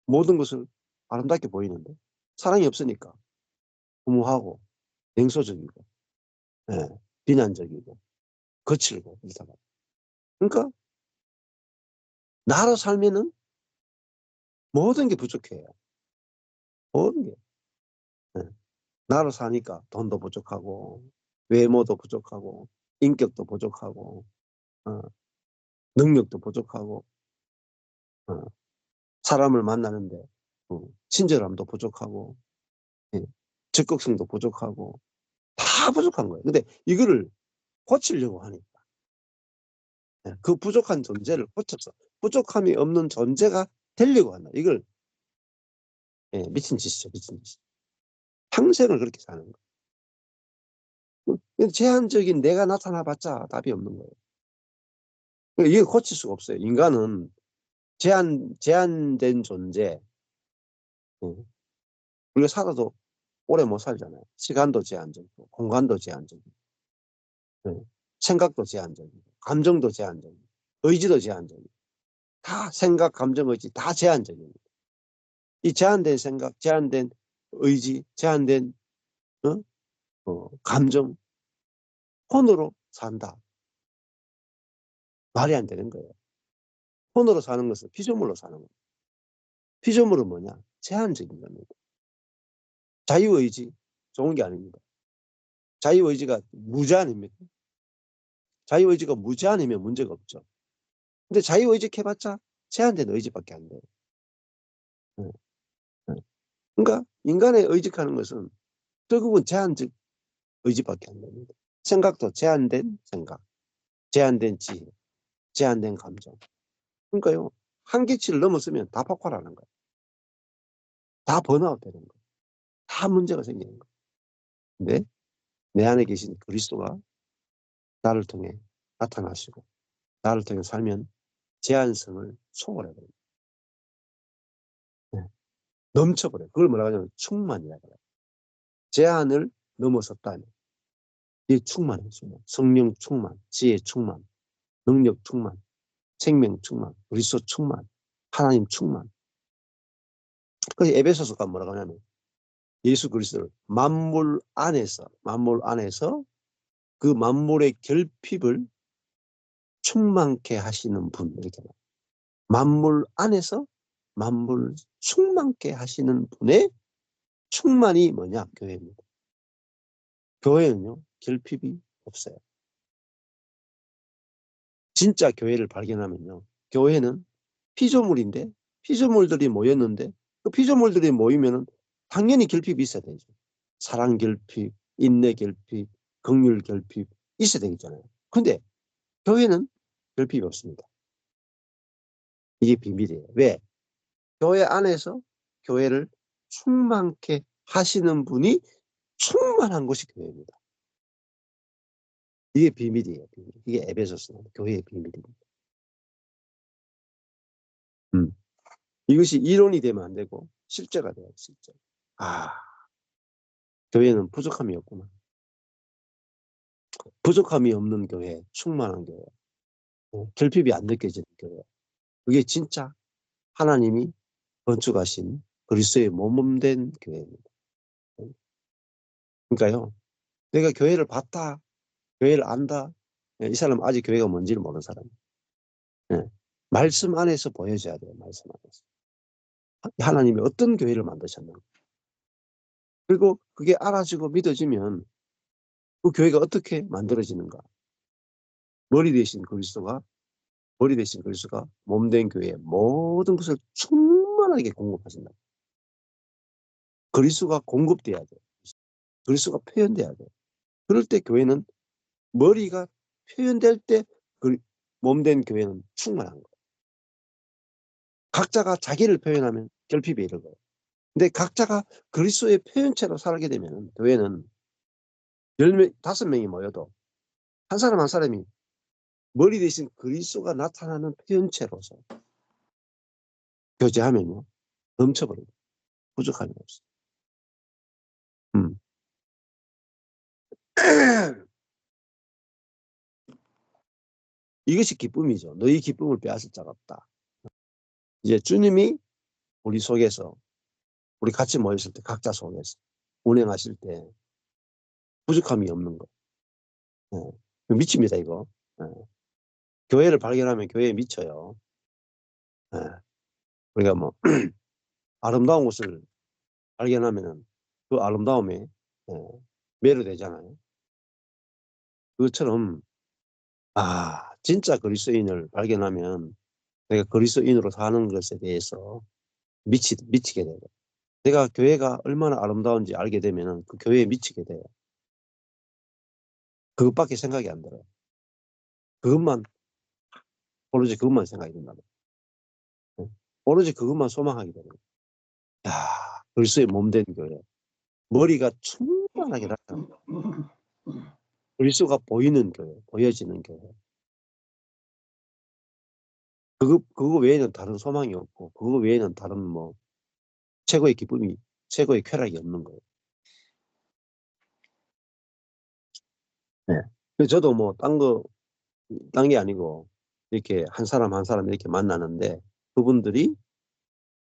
모든 것을 아름답게 보이는데 사랑이 없으니까 허무하고 냉소적이고, 예, 비난적이고 거칠고 이렇다. 그러니까 나로 살면은 모든 게 부족해요. 모든 게. 예. 나로 사니까 돈도 부족하고 외모도 부족하고 인격도 부족하고, 어, 능력도 부족하고, 어, 사람을 만나는데 친절함도 부족하고, 예, 적극성도 부족하고 다 부족한 거예요. 근데 이거를 고치려고 하니까, 예, 그 부족한 존재를 고쳐서 부족함이 없는 존재가 되려고 한다. 이걸, 예, 미친 짓이죠. 미친 짓. 평생을 그렇게 사는 거예요. 제한적인 내가 나타나봤자 답이 없는 거예요. 이게 고칠 수가 없어요. 인간은 제한된 존재. 예. 우리가 살아도 오래 못 살잖아요. 시간도 제한적이고 공간도 제한적이고, 예, 생각도 제한적이고 감정도 제한적이고 의지도 제한적이고, 다 생각, 감정, 의지 다 제한적입니다. 이 제한된 생각, 제한된 의지, 제한된, 감정, 혼으로 산다. 말이 안 되는 거예요. 혼으로 사는 것은 피조물로 사는 거예요. 피조물은 뭐냐? 제한적인 겁니다. 자유의지 좋은 게 아닙니다. 자유의지가 무제한입니까? 자유의지가 무제한이면 문제가 없죠. 근데 자유의지 해봤자 제한된 의지밖에 안 돼요. 네, 네. 그러니까 인간의 의지하는 것은 결국은 제한적 의지밖에 안 됩니다. 생각도 제한된 생각, 제한된 지혜, 제한된 감정. 그러니까요, 한계치를 넘었으면 다 폭발하는 거예요. 다 번아웃 되는 거예요. 다 문제가 생기는 거예요. 근데 내 안에 계신 그리스도가 나를 통해 나타나시고 나를 통해 살면 제한성을 초월해버려요. 네. 넘쳐버려요. 그걸 뭐라고 하냐면 충만이라고 해요. 제한을 넘어섰다면 이 충만해요. 성령 충만, 지혜 충만, 능력 충만, 생명 충만, 그리스도 충만, 하나님 충만. 그래서 에베소서가 뭐라고 하냐면 예수 그리스도를 만물 안에서 그 만물의 결핍을 충만케 하시는 분, 이렇게 말해요. 만물 안에서 만물 충만케 하시는 분의 충만이 뭐냐? 교회입니다. 교회는요, 결핍이 없어요. 진짜 교회를 발견하면요, 교회는 피조물인데, 피조물들이 모였는데, 그 피조물들이 모이면은 당연히 결핍이 있어야 되죠. 사랑 결핍, 인내 결핍, 긍휼 결핍 있어야 되겠잖아요. 근데 교회는 결핍이 없습니다. 이게 비밀이에요. 왜? 교회 안에서 교회를 충만케 하시는 분이 충만한 것이 교회입니다. 이게 비밀이에요. 비밀. 이게 에베소서는 교회의 비밀입니다. 이것이 이론이 되면 안 되고 실제가 돼요. 실제. 아, 교회는 부족함이 없구나. 부족함이 없는 교회, 충만한 교회, 결핍이 안 느껴지는 교회. 그게 진짜 하나님이 건축하신 그리스도의 몸된 교회입니다. 그러니까요, 내가 교회를 봤다, 교회를 안다, 이 사람은 아직 교회가 뭔지를 모르는 사람이에요. 예. 말씀 안에서 보여줘야 돼요. 말씀 안에서. 하나님이 어떤 교회를 만드셨는가. 그리고 그게 알아지고 믿어지면 그 교회가 어떻게 만들어지는가. 머리 대신 그리스도가 머리 대신 그리스도가 몸된 교회에 모든 것을 충만하게 공급하신다. 그리스도가 공급돼야 돼. 그리스도가 표현돼야 돼. 그럴 때 교회는 머리가 표현될 때 그 몸된 교회는 충만한 거예요. 각자가 자기를 표현하면 결핍에 이르는 거예요. 근데 각자가 그리스도의 표현체로 살게 되면 교회는 10명, 5명이 모여도 한 사람 한 사람이 머리 대신 그리스도가 나타나는 표현체로서 교제하면요, 넘쳐버려요. 부족함이 없어. 이것이 기쁨이죠. 너희 기쁨을 빼앗을 자가 없다. 이제 주님이 우리 속에서, 우리 같이 모였을 때 각자 속에서 운행하실 때 부족함이 없는 거. 미칩니다, 이거. 교회를 발견하면 교회에 미쳐요. 우리가 뭐 아름다운 곳을 발견하면은 그 아름다움에 매료되잖아요. 그것처럼 진짜 그리스도인을 발견하면 내가 그리스도인으로 사는 것에 대해서 미치게 돼요. 내가 교회가 얼마나 아름다운지 알게 되면은 그 교회에 미치게 돼요. 그것밖에 생각이 안 들어요. 오로지 그것만 생각이 든다. 오로지 그것만 소망하게 되는 거예요. 야, 그리스도의 몸된 교회. 머리가 충만하게 나타나. 그리스도가 보이는 교회, 보여지는 교회. 그거 외에는 다른 소망이 없고, 그거 외에는 다른 최고의 기쁨이, 최고의 쾌락이 없는 거예요. 네. 저도 딴 게 아니고, 이렇게 한 사람 한 사람 이렇게 만나는데, 그분들이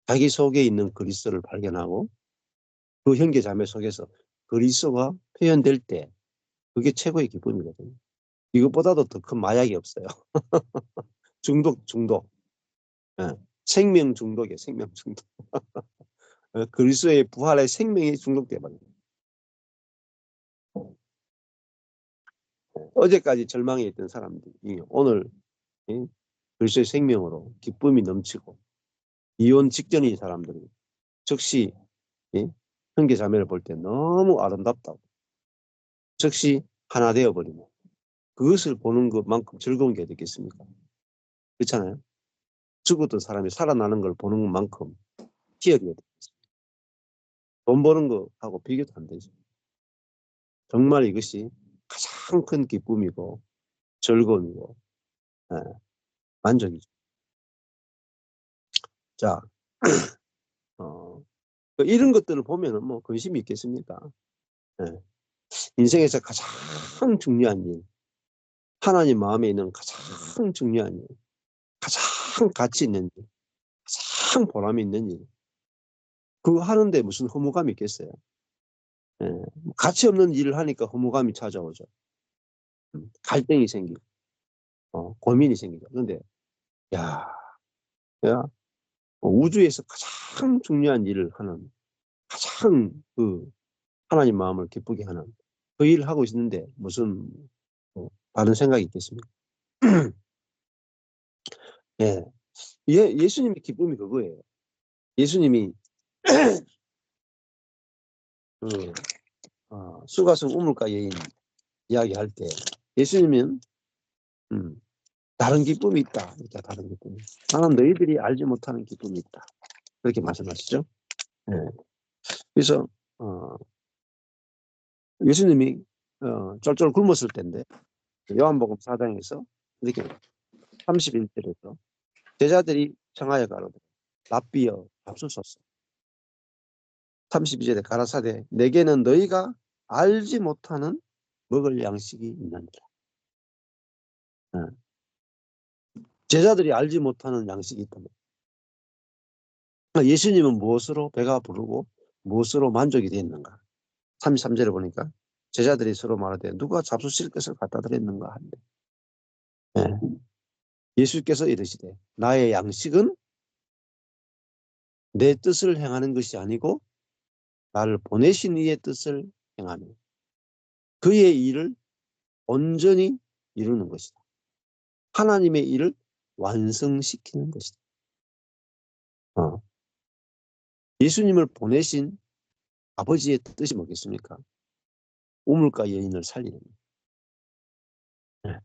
자기 속에 있는 그리스도를 발견하고, 그 형제 자매 속에서 그리스도가 표현될 때, 그게 최고의 기쁨이거든요. 이것보다도 더 큰 마약이 없어요. 중독. 예. 생명 중독이에요, 생명 중독. 그리스도의 부활의 생명이 중독돼버려요. 어제까지 절망에 있던 사람들이 오늘 그리스도의 생명으로 기쁨이 넘치고, 이혼 직전인 사람들이 즉시 형제 자매를 볼 때 너무 아름답다고, 즉시 하나 되어버리고, 그것을 보는 것만큼 즐거운 게 어딨겠습니까? 그렇잖아요. 죽었던 사람이 살아나는 걸 보는 것만큼 희열이 어딨겠습니까? 돈 버는 거하고 비교도 안 되죠. 정말 이것이 가장 큰 기쁨이고 즐거움이고 만족이죠. 자, 이런 것들을 보면은 근심이 있겠습니까? 인생에서 가장 중요한 일, 하나님 마음에 있는 가장 중요한 일, 가장 가치 있는 일, 가장 보람 있는 일, 그거 하는데 무슨 허무감이 있겠어요? 가치 없는 일을 하니까 허무감이 찾아오죠. 갈등이 생기고, 고민이 생기죠. 그런데 야, 우주에서 가장 중요한 일을 하는, 가장 하나님 마음을 기쁘게 하는 그 일을 하고 있는데 무슨 다른 생각이 있겠습니까? 예. 예수님의 기쁨이 그거예요. 예수님이 수가성 우물가 여인 이야기할 때 예수님은 다른 기쁨이 있다. 그러니까 다른 기쁨이. 나는 너희들이 알지 못하는 기쁨이 있다. 그렇게 말씀하시죠. 예. 그래서 예수님이 쫄쫄 굶었을 때인데 요한복음 4장에서 이렇게 31절에서 제자들이 청하여 가로되 랍비여 잡수소서. 32절에 가라사대 내게는 너희가 알지 못하는 먹을 양식이 있느니라. 제자들이 알지 못하는 양식이 있다. 예수님은 무엇으로 배가 부르고 무엇으로 만족이 되었는가? 33절에 보니까 제자들이 서로 말하되 누가 잡수실 것을 갖다 드렸는가 한데 예수께서 이르시되 나의 양식은 내 뜻을 행하는 것이 아니고 나를 보내신 이의 뜻을 행하며 그의 일을 온전히 이루는 것이다. 하나님의 일을 완성시키는 것이다. 예수님을 보내신 아버지의 뜻이 뭐겠습니까? 우물가 여인을 살리는 거예요.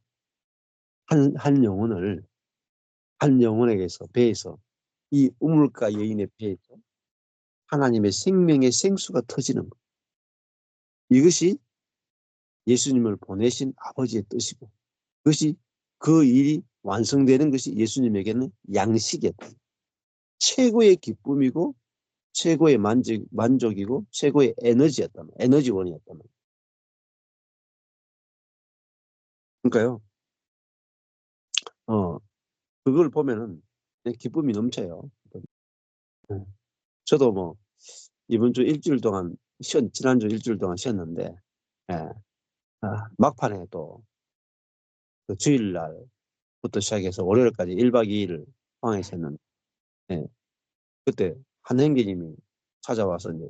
한 영혼에게서, 배에서, 이 우물가 여인의 배에서 하나님의 생명의 생수가 터지는 거예요. 이것이 예수님을 보내신 아버지의 뜻이고, 그 일이 완성되는 것이 예수님에게는 양식이었다. 최고의 기쁨이고 최고의 만족이고 최고의 에너지였단 말이에요. 에너지원이었단 말이에요. 그러니까요. 그걸 보면은 그냥 기쁨이 넘쳐요. 네. 저도 뭐 이번 주 일주일 동안 지난주 일주일 동안 쉬었는데, 예. 막판에 또 그 주일날부터 시작해서 월요일까지 1박 2일을 포항에 있었는데, 예. 그때 한 형제님이 찾아와서 이제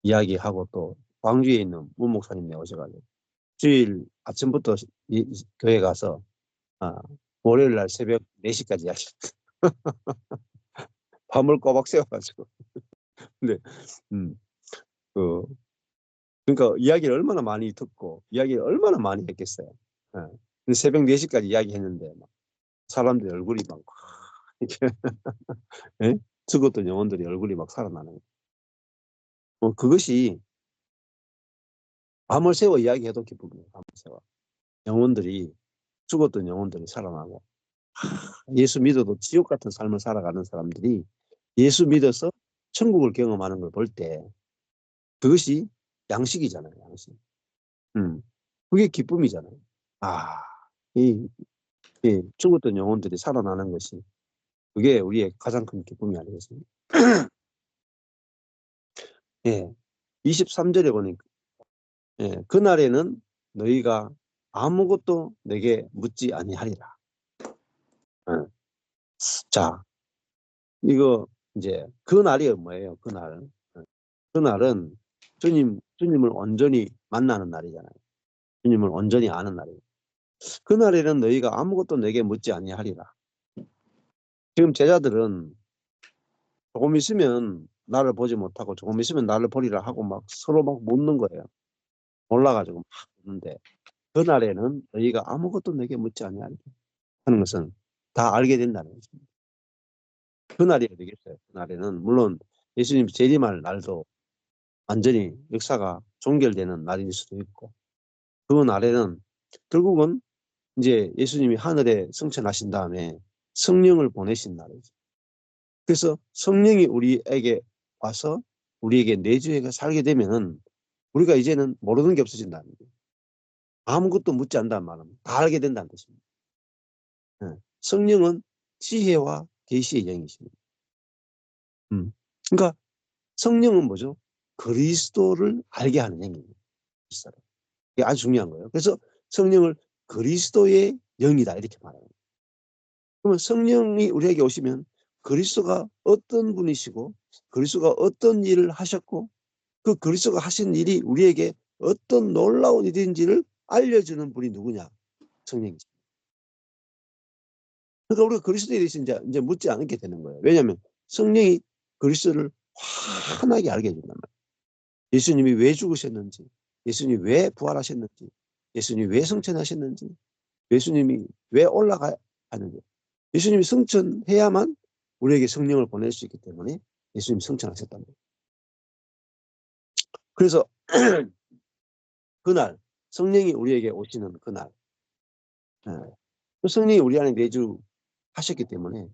이야기하고 또 광주에 있는 문 목사님이 오셔가지고 주일 아침부터 교회 가서 월요일 날 새벽 4시까지 이야기 밤을 꼬박 새워가지고 근데 음, 그 그러니까 이야기를 얼마나 많이 듣고 이야기를 얼마나 많이 했겠어요. 예. 근데 새벽 4시까지 이야기했는데 막 사람들 얼굴이 막 이렇게 예? 죽었던 영혼들이 얼굴이 막 살아나는 거예요. 그것이 밤을 새워 이야기해도 기쁨이에요. 밤을 새워 영혼들이 죽었던 영혼들이 살아나고 예수 믿어도 지옥 같은 삶을 살아가는 사람들이 예수 믿어서 천국을 경험하는 걸 볼 때 그것이 양식이잖아요. 양식. 그게 기쁨이잖아요. 아, 이, 죽었던 영혼들이 살아나는 것이 그게 우리의 가장 큰 기쁨이 아니겠습니까? 예, 23절에 보니까 예, 그날에는 너희가 아무것도 내게 묻지 아니하리라. 예. 자, 이거 이제 그날이 뭐예요? 그날. 예. 그날은 주님을 온전히 만나는 날이잖아요. 주님을 온전히 아는 날이에요. 그날에는 너희가 아무것도 내게 묻지 아니하리라. 지금 제자들은 조금 있으면 나를 보지 못하고 조금 있으면 나를 보리라 하고 막 서로 막 묻는 거예요. 올라가지고 막 묻는데 그날에는 너희가 아무것도 내게 묻지 아니하리라 하는 것은 다 알게 된다는 것입니다. 그날이 어디겠어요? 그날에는 물론 예수님 재림할 날도 완전히 역사가 종결되는 날일 수도 있고 그 날에는 결국은 이제 예수님이 하늘에 승천하신 다음에 성령을 보내신 날이죠. 그래서 성령이 우리에게 와서 우리에게 내주해가 살게 되면은 우리가 이제는 모르는 게 없어진다는 거예요. 아무것도 묻지 않는다는 말은 다 알게 된다는 뜻입니다. 네. 성령은 지혜와 계시의 영이십니다. 그러니까 성령은 뭐죠? 그리스도를 알게 하는 영입니다. 이게 아주 중요한 거예요. 그래서 성령을 그리스도의 영이다 이렇게 말해요. 그러면 성령이 우리에게 오시면 그리스도가 어떤 분이시고 그리스도가 어떤 일을 하셨고 그 그리스도가 하신 일이 우리에게 어떤 놀라운 일인지를 알려주는 분이 누구냐? 성령이죠. 그러니까 우리가 그리스도에 대해서 이제 묻지 않게 되는 거예요. 왜냐하면 성령이 그리스도를 환하게 알게 해준단 말이에요. 예수님이 왜 죽으셨는지, 예수님이 왜 부활하셨는지, 예수님이 왜 성천하셨는지, 예수님이 왜 올라가야 하는지. 예수님이 성천해야만 우리에게 성령을 보낼 수 있기 때문에 예수님이 성천하셨단 말이에요. 그래서 그날 성령이 우리에게 오시는 그날 성령이 우리 안에 내주하셨기 때문에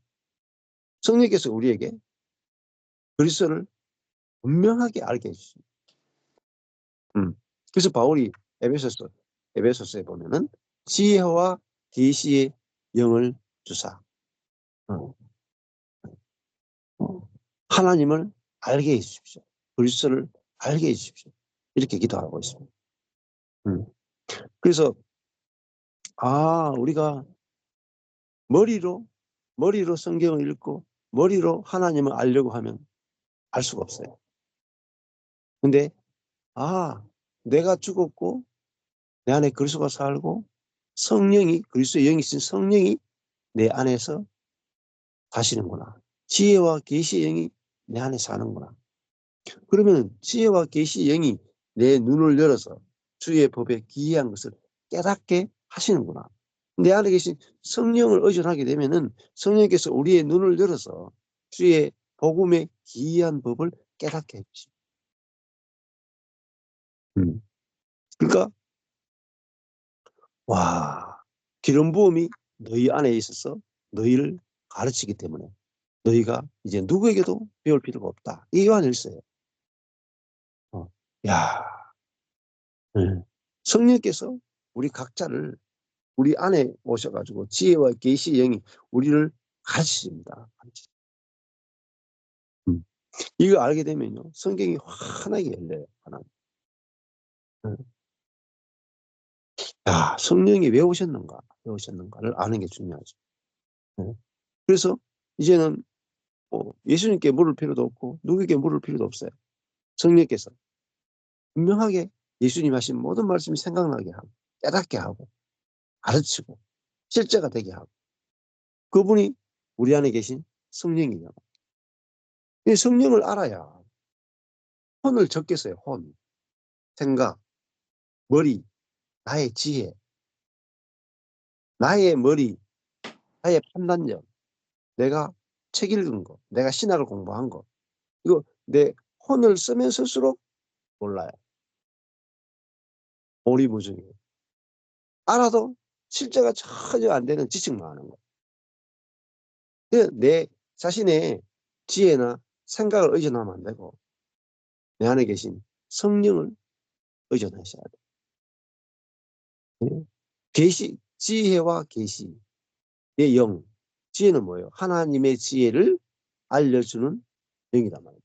성령께서 우리에게 그리스도를 분명하게 알게 해주십니다. 그래서 바울이 에베소서에 보면은 지혜와 계시의 영을 주사 하나님을 알게 해주십시오. 그리스도를 알게 해주십시오. 이렇게 기도하고 있습니다. 그래서 우리가 머리로 성경을 읽고 머리로 하나님을 알려고 하면 알 수가 없어요. 근데 내가 죽었고 내 안에 그리스도가 살고 성령이 그리스도의 영이신 성령이 내 안에서 사시는구나. 지혜와 계시의 영이 내 안에 사는구나. 그러면 지혜와 계시의 영이 내 눈을 열어서 주의 법에 기이한 것을 깨닫게 하시는구나. 내 안에 계신 성령을 의존하게 되면은 성령께서 우리의 눈을 열어서 주의 복음의 기이한 법을 깨닫게 해주십니다. 그러니까 기름 부음이 너희 안에 있어서 너희를 가르치기 때문에 너희가 이제 누구에게도 배울 필요가 없다. 이 요한일서예요. 야, 성령께서 우리 각자를 우리 안에 오셔가지고 지혜와 계시의 영이 우리를 가르치십니다. 이거 알게 되면요, 성경이 환하게 열려요. 하나. 야, 성령이 왜 오셨는가를 아는 게 중요하죠. 그래서 이제는 예수님께 물을 필요도 없고 누구에게 물을 필요도 없어요. 성령께서 분명하게 예수님 하신 모든 말씀이 생각나게 하고 깨닫게 하고 가르치고 실제가 되게 하고, 그분이 우리 안에 계신 성령이에요. 이 성령을 알아야 혼을 적겠어요. 혼, 생각, 머리, 나의 지혜, 나의 머리, 나의 판단력, 내가 책 읽은 거, 내가 신학을 공부한 거, 이거 내 혼을 쓰면 쓸수록 몰라요. 오리무중이에요. 알아도 실제가 전혀 안 되는 지식만 하는 거. 내 자신의 지혜나 생각을 의존하면 안 되고 내 안에 계신 성령을 의존하셔야 돼요. 계시, 지혜와 계시의 영. 지혜는 뭐예요? 하나님의 지혜를 알려주는 영이란 말이에요.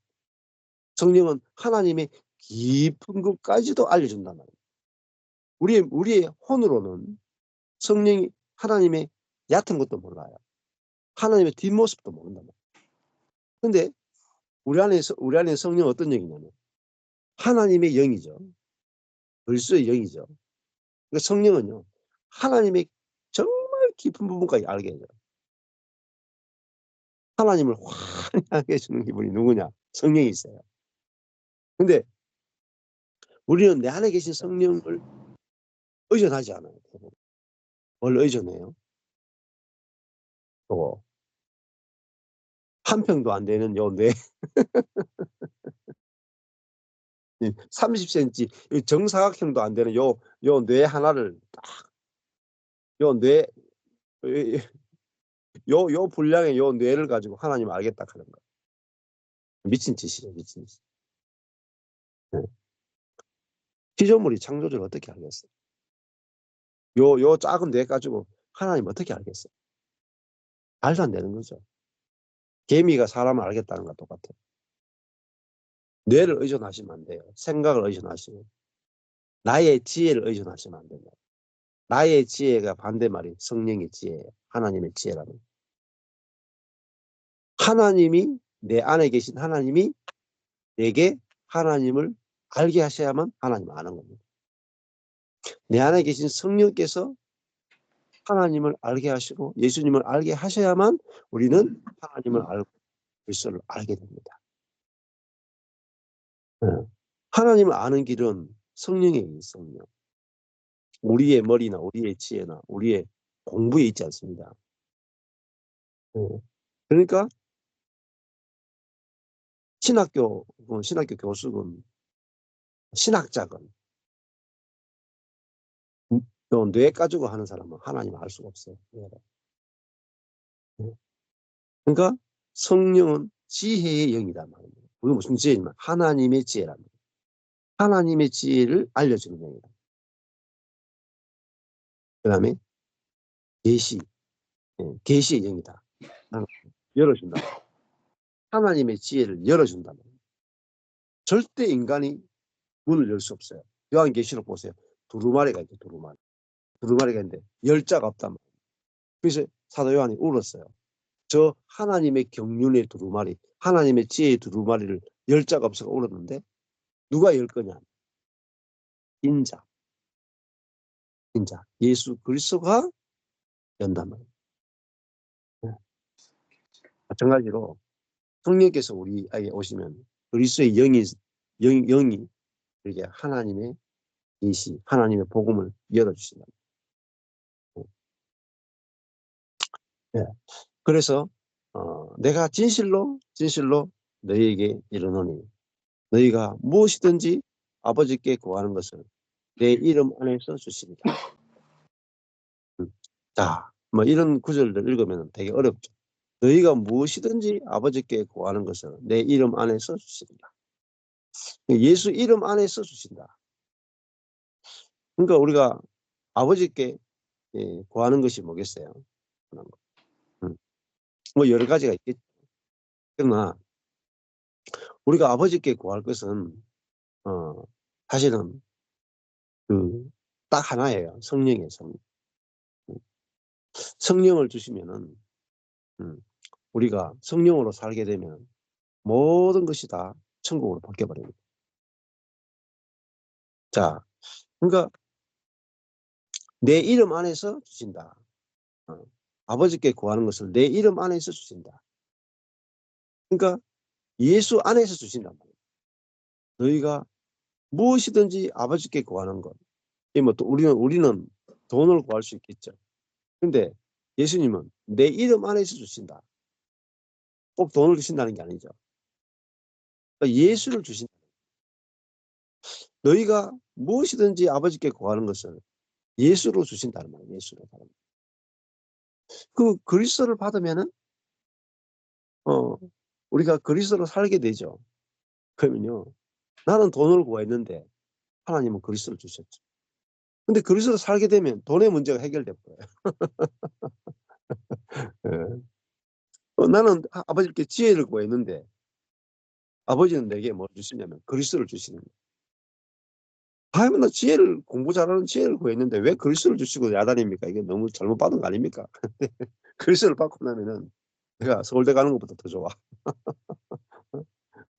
성령은 하나님의 깊은 것까지도 알려준단 말이에요. 우리의 혼으로는 성령이 하나님의 얕은 것도 몰라요. 하나님의 뒷모습도 모른단 말이에요. 근데 우리 안에 성령은 어떤 영이냐면 하나님의 영이죠. 벌써의 영이죠. 그러니까 성령은요, 하나님의 정말 깊은 부분까지 알게 해줘요. 하나님을 환하게 해주는 기분이 누구냐? 성령이 있어요. 근데 우리는 내 안에 계신 성령을 의존하지 않아요. 뭘 의존해요? 한 평도 안 되는 요 뇌, 30cm 정사각형도 안 되는 요 뇌 하나를 딱, 요 뇌, 요 분량의 요 뇌를 가지고 하나님을 알겠다 하는 거예요. 미친 짓이죠, 미친 짓. 네. 피조물이 창조주를 어떻게 알겠어요? 요 작은 뇌 가지고 하나님 어떻게 알겠어요? 말도 안 되는 거죠. 개미가 사람을 알겠다는 것과 똑같아요. 뇌를 의존하시면 안 돼요. 생각을 의존하시면. 나의 지혜를 의존하시면 안 된다. 나의 지혜가 반대말이 성령의 지혜예요. 하나님의 지혜라는. 하나님이, 내 안에 계신 하나님이 내게 하나님을 알게 하셔야만 하나님을 아는 겁니다. 내 안에 계신 성령께서 하나님을 알게 하시고 예수님을 알게 하셔야만 우리는 하나님을 알고 그리스도를 알게 됩니다. 하나님을 아는 길은 성령의 성령. 우리의 머리나 우리의 지혜나 우리의 공부에 있지 않습니다. 그러니까 신학교 교수건 신학자건 뇌 가지고 하는 사람은 하나님 알 수가 없어요. 그러니까 성령은 지혜의 영이란 말입니다. 그게 무슨 지혜냐면 하나님의 지혜란 말이에요. 하나님의 지혜를 알려주는 영이다. 그 다음에 계시의 영이다. 열어준다. 하나님의 지혜를 열어준다. 절대 인간이 문을 열 수 없어요. 요한계시록 보세요. 두루마리가 있죠. 두루마리가 있는데 열자가 없단 말이에요. 그래서 사도 요한이 울었어요. 저 하나님의 경륜의 두루마리, 하나님의 지혜의 두루마리를 열자가 없어서 울었는데 누가 열 거냐? 인자. 예수 그리스도가 연단 말이에요. 마찬가지로 성령께서 우리에게 오시면 그리스도의 영이 이렇게 하나님의 계시, 하나님의 복음을 열어주신다. 네. 그래서 내가 진실로 너희에게 이르노니 너희가 무엇이든지 아버지께 구하는 것을 내 이름 안에서 주시리라. 자, 뭐 이런 구절을 읽으면 되게 어렵죠. 너희가 무엇이든지 아버지께 구하는 것을 내 이름 안에서 주신다. 예수 이름 안에서 주신다. 그러니까 우리가 아버지께 구하는 것이 뭐겠어요? 뭐 여러 가지가 있겠죠. 그러나 우리가 아버지께 구할 것은 사실은 딱 하나예요. 성령이에요. 성령을 주시면은 우리가 성령으로 살게 되면 모든 것이 다 천국으로 바뀌어버립니다. 자, 그러니까 내 이름 안에서 주신다. 아버지께 구하는 것을 내 이름 안에서 주신다. 그러니까 예수 안에서 주신단 말이에요. 너희가 무엇이든지 아버지께 구하는 것. 뭐 또 우리는 돈을 구할 수 있겠죠. 근데 예수님은 내 이름 안에서 주신다. 꼭 돈을 주신다는 게 아니죠. 그러니까 예수를 주신다. 너희가 무엇이든지 아버지께 구하는 것을 예수로 주신다는 말이에요. 예수로. 그 그리스도를 받으면은 우리가 그리스도로 살게 되죠. 그러면요. 나는 돈을 구했는데 하나님은 그리스도를 주셨죠. 근데 그리스도로 살게 되면 돈의 문제가 해결돼 버려요. 예. 나는 아버지께 지혜를 구했는데 아버지는 내게 뭘 주시냐면 그리스도를 주시는 거예요. 나 지혜를 공부 잘하는 지혜를 구했는데 왜 그리스도를 주시고 야단입니까? 이게 너무 잘못 받은 거 아닙니까? 그리스도를 받고 나면은 내가 서울대 가는 것보다 더 좋아.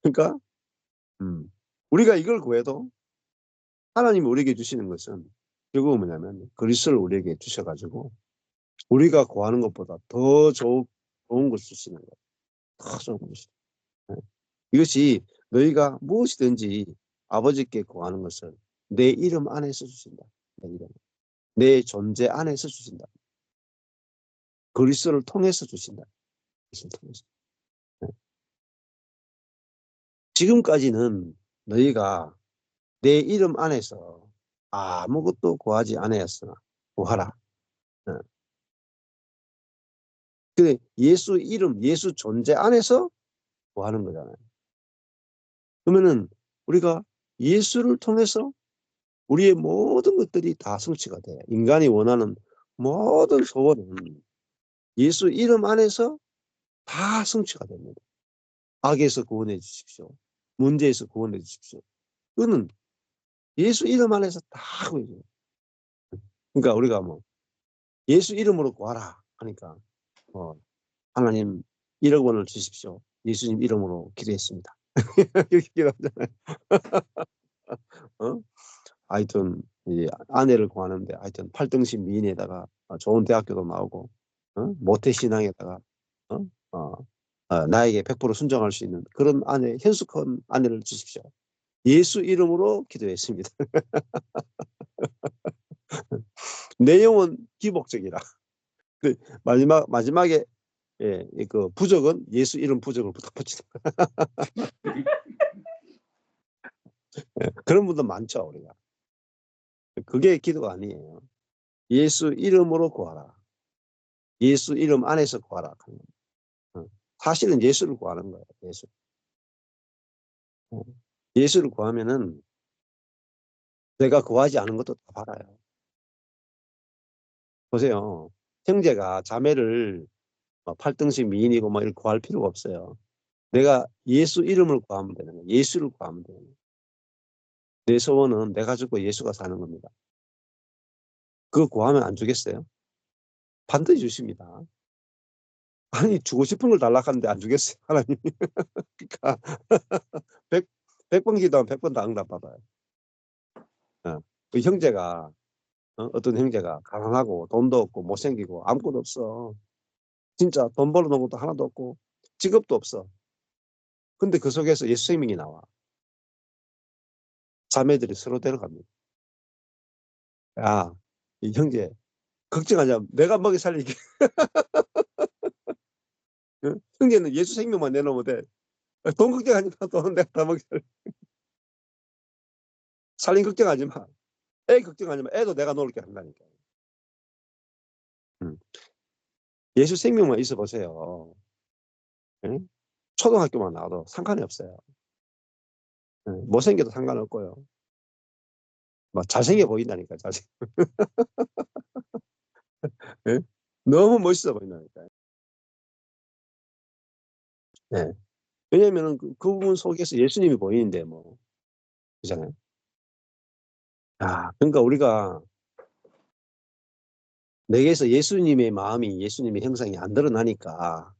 그러니까 우리가 이걸 구해도 하나님이 우리에게 주시는 것은 결국은 뭐냐면 그리스도를 우리에게 주셔가지고 우리가 구하는 것보다 더 좋은 것을 주시는 거예요. 더 좋은 것이. 이것이 너희가 무엇이든지 아버지께 구하는 것을 내 이름 안에서 주신다. 내 이름. 내 존재 안에서 주신다. 그리스도를 통해서 주신다. 그리스도를 통해서. 지금까지는 너희가 내 이름 안에서 아무것도 구하지 않았으나 구하라. 근데 예수 이름, 예수 존재 안에서 구하는 거잖아요. 그러면은 우리가 예수를 통해서 우리의 모든 것들이 다 성취가 돼요. 인간이 원하는 모든 소원은 예수 이름 안에서 다 성취가 됩니다. 악에서 구원해 주십시오. 문제에서 구원해 주십시오. 그거는 예수 이름 안에서 다 구해줘요. 그러니까 우리가 뭐 예수 이름으로 구하라 하니까 하나님 1억 원을 주십시오. 예수님 이름으로 기도했습니다. 이렇게 기도하잖아요. 하여튼 아내를 구하는데 하여튼 8등신 미인에다가 좋은 대학교도 나오고 모태신앙에다가 나에게 100% 순종할 수 있는 그런 아내, 현숙한 아내를 주십시오. 예수 이름으로 기도했습니다. 내용은 기복적이라. 그 마지막에 그 부적은 예수 이름 부적을 부탁 붙이는 그런 분들 많죠, 우리가. 그게 기도가 아니에요. 예수 이름으로 구하라. 예수 이름 안에서 구하라. 사실은 예수를 구하는 거예요. 예수. 예수를 구하면은 내가 구하지 않은 것도 다 받아요. 보세요. 형제가 자매를 8등신 미인이고 뭐 이렇게 구할 필요가 없어요. 내가 예수 이름을 구하면 되는 거예요. 예수를 구하면 되는 거예요. 내 소원은 내가 죽고 예수가 사는 겁니다. 그거 구하면 안 주겠어요? 반드시 주십니다. 아니 주고 싶은 걸 달라고 하는데 안 주겠어요. 하나님이. 그러니까 100번 기도하면 100번 다 응답받아요. 그 형제가 어떤 형제가 가난하고 돈도 없고 못생기고 아무것도 없어. 진짜 돈 벌어놓은 것도 하나도 없고 직업도 없어. 근데 그 속에서 예수 생명이 나와. 자매들이 서로 데려갑니다. 야, 이 형제 걱정하지 마. 내가 먹여 살리게. 형제는 예수 생명만 내놓으면 돼. 돈 걱정하지 마. 돈은 내가 다 먹여 살릴게. 살림 걱정하지 마. 애 걱정하지 마. 애도 내가 놀게 한다니까. 예수 생명만 있어 보세요. 예? 초등학교만 나와도 상관이 없어요. 예, 못생겨도 상관없고요. 막 잘생겨 보인다니까, 예? 너무 멋있어 보인다니까요. 예. 왜냐면은 그 부분 속에서 예수님이 보이는데 뭐. 그잖아요. 그러니까 우리가 내게서 예수님의 마음이, 예수님의 형상이 안 드러나니까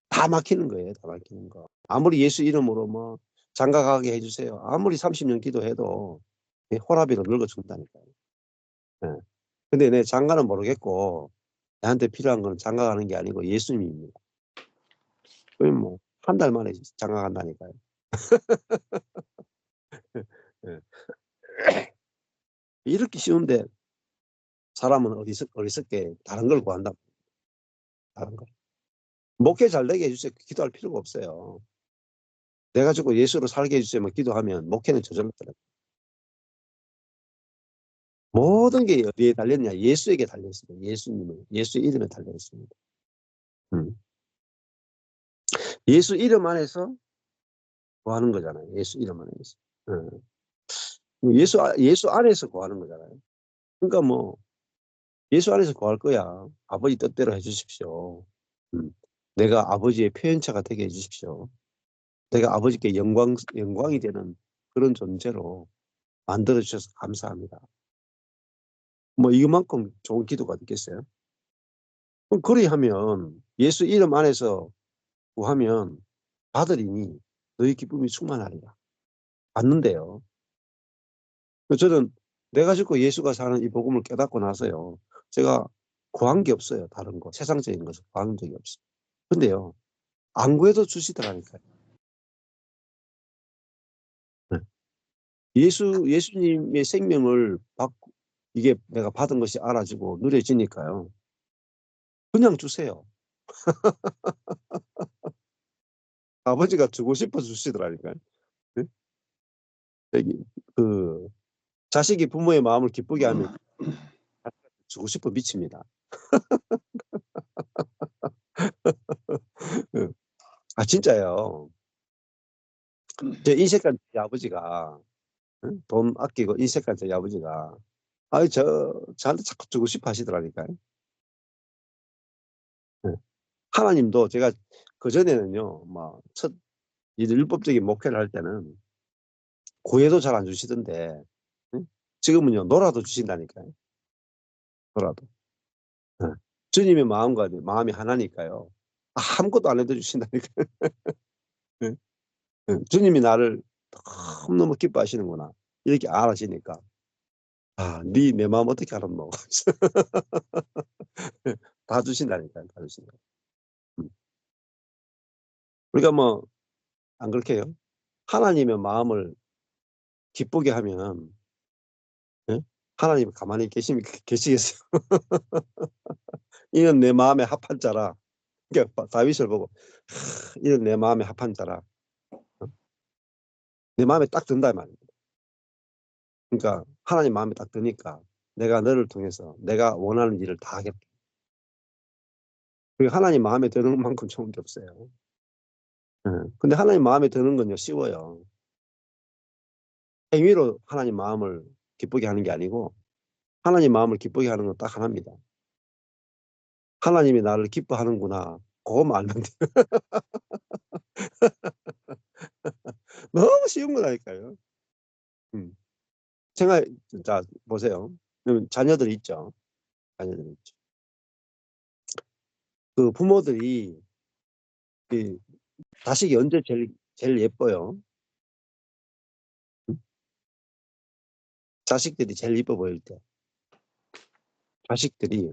다 막히는 거예요. 다 막히는 거. 아무리 예수 이름으로 뭐 장가가게 해주세요. 아무리 30년 기도해도 호라비로 늙어 죽는다니까요. 예. 근데 내 장가는 모르겠고 나한테 필요한 건 장가가는 게 아니고 예수님입니다. 그럼 뭐 한 달 만에 장가간다니까요. 예. 이렇게 쉬운데 사람은 어리석게 다른 걸 구한다. 다른 거. 목회 잘 되게 해주세요. 기도할 필요가 없어요. 내가 죽고 예수로 살게 해주세요. 기도하면 목회는 저절로 들어요. 모든 게 어디에 달렸냐? 예수에게 달려있습니다. 예수의 이름에 달려있습니다. 예수 이름 안에서 구하는 거잖아요. 예수 이름 안에서. 예수 안에서 구하는 거잖아요. 그러니까 뭐 예수 안에서 구할 거야. 아버지 뜻대로 해주십시오. 음. 내가 아버지의 표현처가 되게 해주십시오. 내가 아버지께 영광이 되는 그런 존재로 만들어주셔서 감사합니다. 뭐 이것만큼 좋은 기도가 있겠어요? 그럼 그리하면 예수 이름 안에서 구하면 받으리니 너희 기쁨이 충만하리라. 받는데요. 저는 내가 죽고 예수가 사는 이 복음을 깨닫고 나서요. 제가 구한 게 없어요. 다른 거. 세상적인 것을 구한 적이 없어요. 근데요. 안 구해도 주시더라니까요. 네. 예수님의 생명을 받고 이게 내가 받은 것이 알아지고 누려지니까요. 그냥 주세요. 아버지가 주고 싶어 주시더라니까요. 네? 여기 그 자식이 부모의 마음을 기쁘게 하면 주고 싶어 미칩니다. 진짜요. 제 인색한 저희 아버지가 돈 아끼고 인색한 저희 아버지가 저한테 자꾸 주고 싶어 하시더라니까요. 네. 하나님도 제가 그전에는요, 첫 율법적인 목회를 할 때는 구해도 잘 안 주시던데, 지금은요, 놀아도 주신다니까요. 놀아도. 네. 주님의 마음과 마음이 하나니까요. 아무것도 안 해도 주신다니까요. 네. 주님이 나를 너무너무 기뻐하시는구나. 이렇게 알아지니까. 내 마음 어떻게 알았노? 다 주신다니까요. 다 주신다. 우리가 안 그렇게 해요? 하나님의 마음을 기쁘게 하면, 예? 하나님 가만히 계시겠어요? 이는 내 마음에 합한 자라. 그러니까 다윗을 보고, 이는 내 마음에 합한 자라. 어? 내 마음에 딱 든다 말입니다. 그러니까 하나님 마음에 딱 드니까 내가 너를 통해서 내가 원하는 일을 다 하겠다. 그리고 하나님 마음에 드는 만큼 좋은 게 없어요. 근데 하나님 마음에 드는 건요, 쉬워요. 행위로 하나님 마음을 기쁘게 하는 게 아니고 하나님 마음을 기쁘게 하는 건 딱 하나입니다. 하나님이 나를 기뻐하는구나. 그거만 알면 돼요. 너무 쉬운 거라니까요. 음. 자, 보세요. 자녀들 있죠. 자녀들 있죠. 그 부모들이 그 자식이 언제 제일 예뻐요? 음? 자식들이 제일 예뻐 보일 때. 자식들이,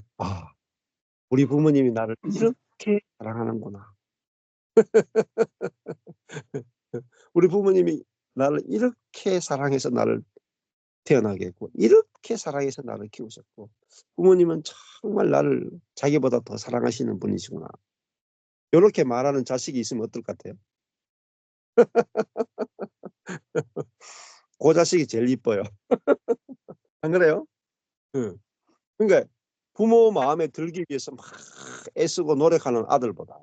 우리 부모님이 나를 이렇게 사랑하는구나. 우리 부모님이 나를 이렇게 사랑해서 나를 태어나게 했고, 이렇게 사랑해서 나를 키우셨고, 부모님은 정말 나를 자기보다 더 사랑하시는 분이시구나. 이렇게 말하는 자식이 있으면 어떨 것 같아요? 그 자식이 제일 이뻐요. 안 그래요? 응. 그러니까 부모 마음에 들기 위해서 막 애쓰고 노력하는 아들보다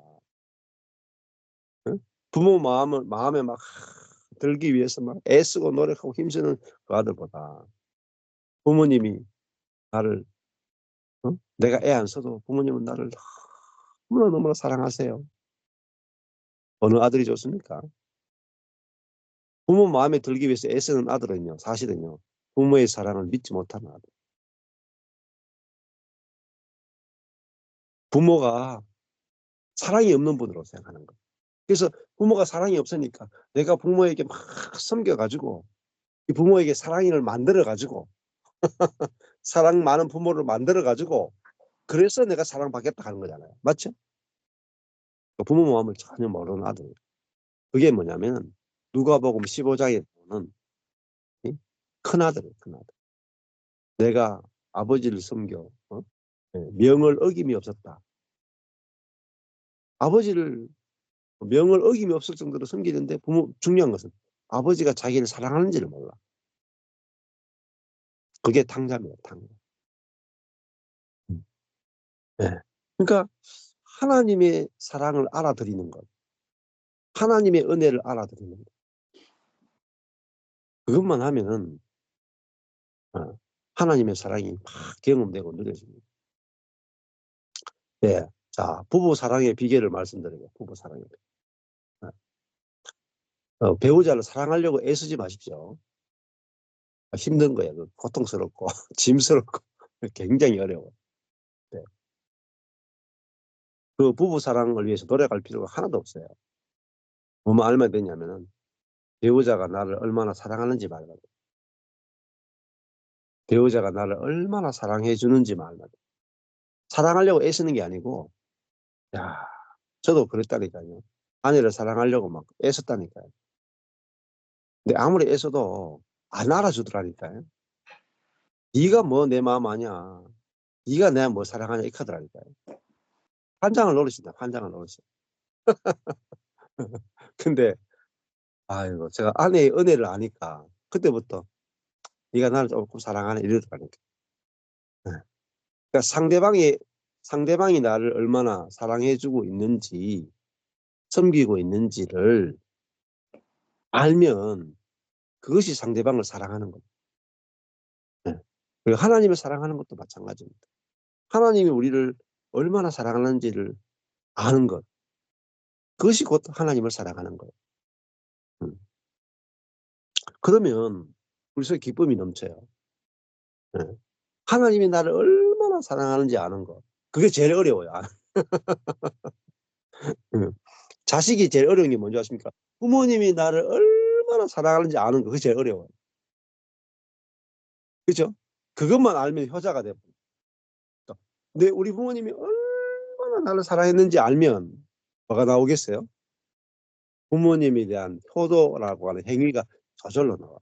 부모 마음에 막 들기 위해서 막 애쓰고 노력하고 힘쓰는 그 아들보다 부모님이 나를 내가 애 안 써도 부모님은 나를 너무나 사랑하세요. 어느 아들이 좋습니까? 부모 마음에 들기 위해서 애쓰는 아들은요, 사실은요, 부모의 사랑을 믿지 못하는 아들. 부모가 사랑이 없는 분으로 생각하는 거예요. 그래서 부모가 사랑이 없으니까 내가 부모에게 막 섬겨가지고 이 부모에게 사랑을 만들어가지고 사랑 많은 부모를 만들어가지고 그래서 내가 사랑받겠다 하는 거잖아요. 맞죠? 부모 마음을 전혀 모르는 아들. 그게 뭐냐면 누가복음 15장에 보면 큰아들이에요. 큰아들. 내가 아버지를 섬겨 명을 어김이 없었다. 아버지를 명을 어김이 없을 정도로 섬기는데 중요한 것은 아버지가 자기를 사랑하는지를 몰라. 그게 탕자입니다. 탕자. 네. 그러니까 하나님의 사랑을 알아들이는 것, 하나님의 은혜를 알아들이는 것, 그것만 하면은 하나님의 사랑이 막 경험되고 느껴집니다. 네. 자, 부부 사랑의 비결을 말씀드려요. 부부 사랑의 비결. 배우자를 사랑하려고 애쓰지 마십시오. 힘든 거예요. 고통스럽고 짐스럽고 굉장히 어려워요. 네. 그 부부 사랑을 위해서 노력할 필요가 하나도 없어요. 뭐만 알면 되냐면은 배우자가 나를 얼마나 사랑하는지 말만 돼. 배우자가 나를 얼마나 사랑해 주는지 말만 돼. 사랑하려고 애쓰는 게 아니고, 야, 저도 그랬다니까요. 아내를 사랑하려고 막 애썼다니까요. 근데 아무리 애써도 안 알아주더라니까요. 네가 뭐 내 마음 아냐. 네가 내가 뭐 사랑하냐 이 카더라니까요. 환장을 노리신다. 환장을 노리신다. 근데 아이고 제가 아내의 은혜를 아니까 그때부터 네가 나를 조금 사랑하네 이러더라니까. 네. 그러니까 상대방이 나를 얼마나 사랑해주고 있는지 섬기고 있는지를 알면 그것이 상대방을 사랑하는 거예요. 네. 그리고 하나님을 사랑하는 것도 마찬가지입니다. 하나님이 우리를 얼마나 사랑하는지를 아는 것. 그것이 곧 하나님을 사랑하는 거예요. 그러면 우리 속에 기쁨이 넘쳐요. 네. 하나님이 나를 얼마나 사랑하는지 아는 것. 그게 제일 어려워요. 자식이 제일 어려운 게 뭔지 아십니까? 부모님이 나를 얼마나 사랑하는지 아는 거. 그게 제일 어려워요. 그렇죠? 그것만 알면 효자가 돼요. 근데 우리 부모님이 얼마나 나를 사랑했는지 알면 뭐가 나오겠어요? 부모님에 대한 효도라고 하는 행위가 저절로 나와요.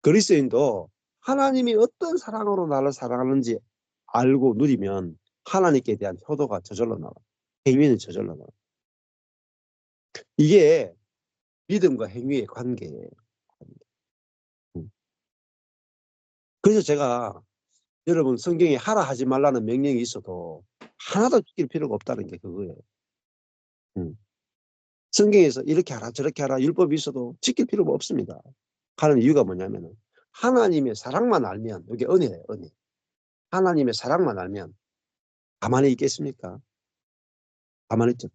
그리스도인도 하나님이 어떤 사랑으로 나를 사랑하는지 알고 누리면 하나님께 대한 효도가 저절로 나와요. 행위는 저절로 나와요. 이게 믿음과 행위의 관계예요. 그래서 제가 여러분 성경에 하라 하지 말라는 명령이 있어도 하나도 지킬 필요가 없다는 게 그거예요. 성경에서 이렇게 하라 저렇게 하라 율법이 있어도 지킬 필요가 없습니다. 하는 이유가 뭐냐면 하나님의 사랑만 알면 이게 은혜예요. 은혜. 하나님의 사랑만 알면 가만히 있겠습니까? 가만히 있죠.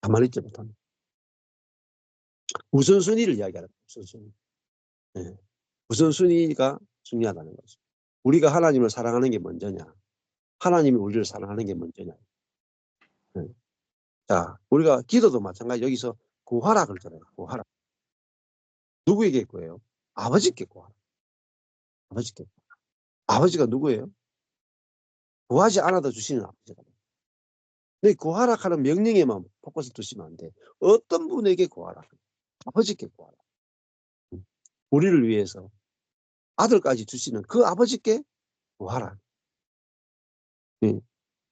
가만히 있지 못합니다. 우선순위를 이야기하는 거예요. 우선순위. 네. 우선순위가 중요하다는 거죠. 우리가 하나님을 사랑하는 게 먼저냐 하나님이 우리를 사랑하는 게 먼저냐. 네. 자, 우리가 기도도 마찬가지 여기서 구하라 그러잖아요. 구하라. 누구에게 구해요? 아버지께 구하라. 아버지께. 아버지가 누구예요? 구하지 않아도 주시는 아버지가. 근데 구하라 하는 명령에만 포커스 두시면 안 돼. 어떤 분에게 구하라. 아버지께 구하라. 우리를 위해서 아들까지 주시는 그 아버지께 구하라.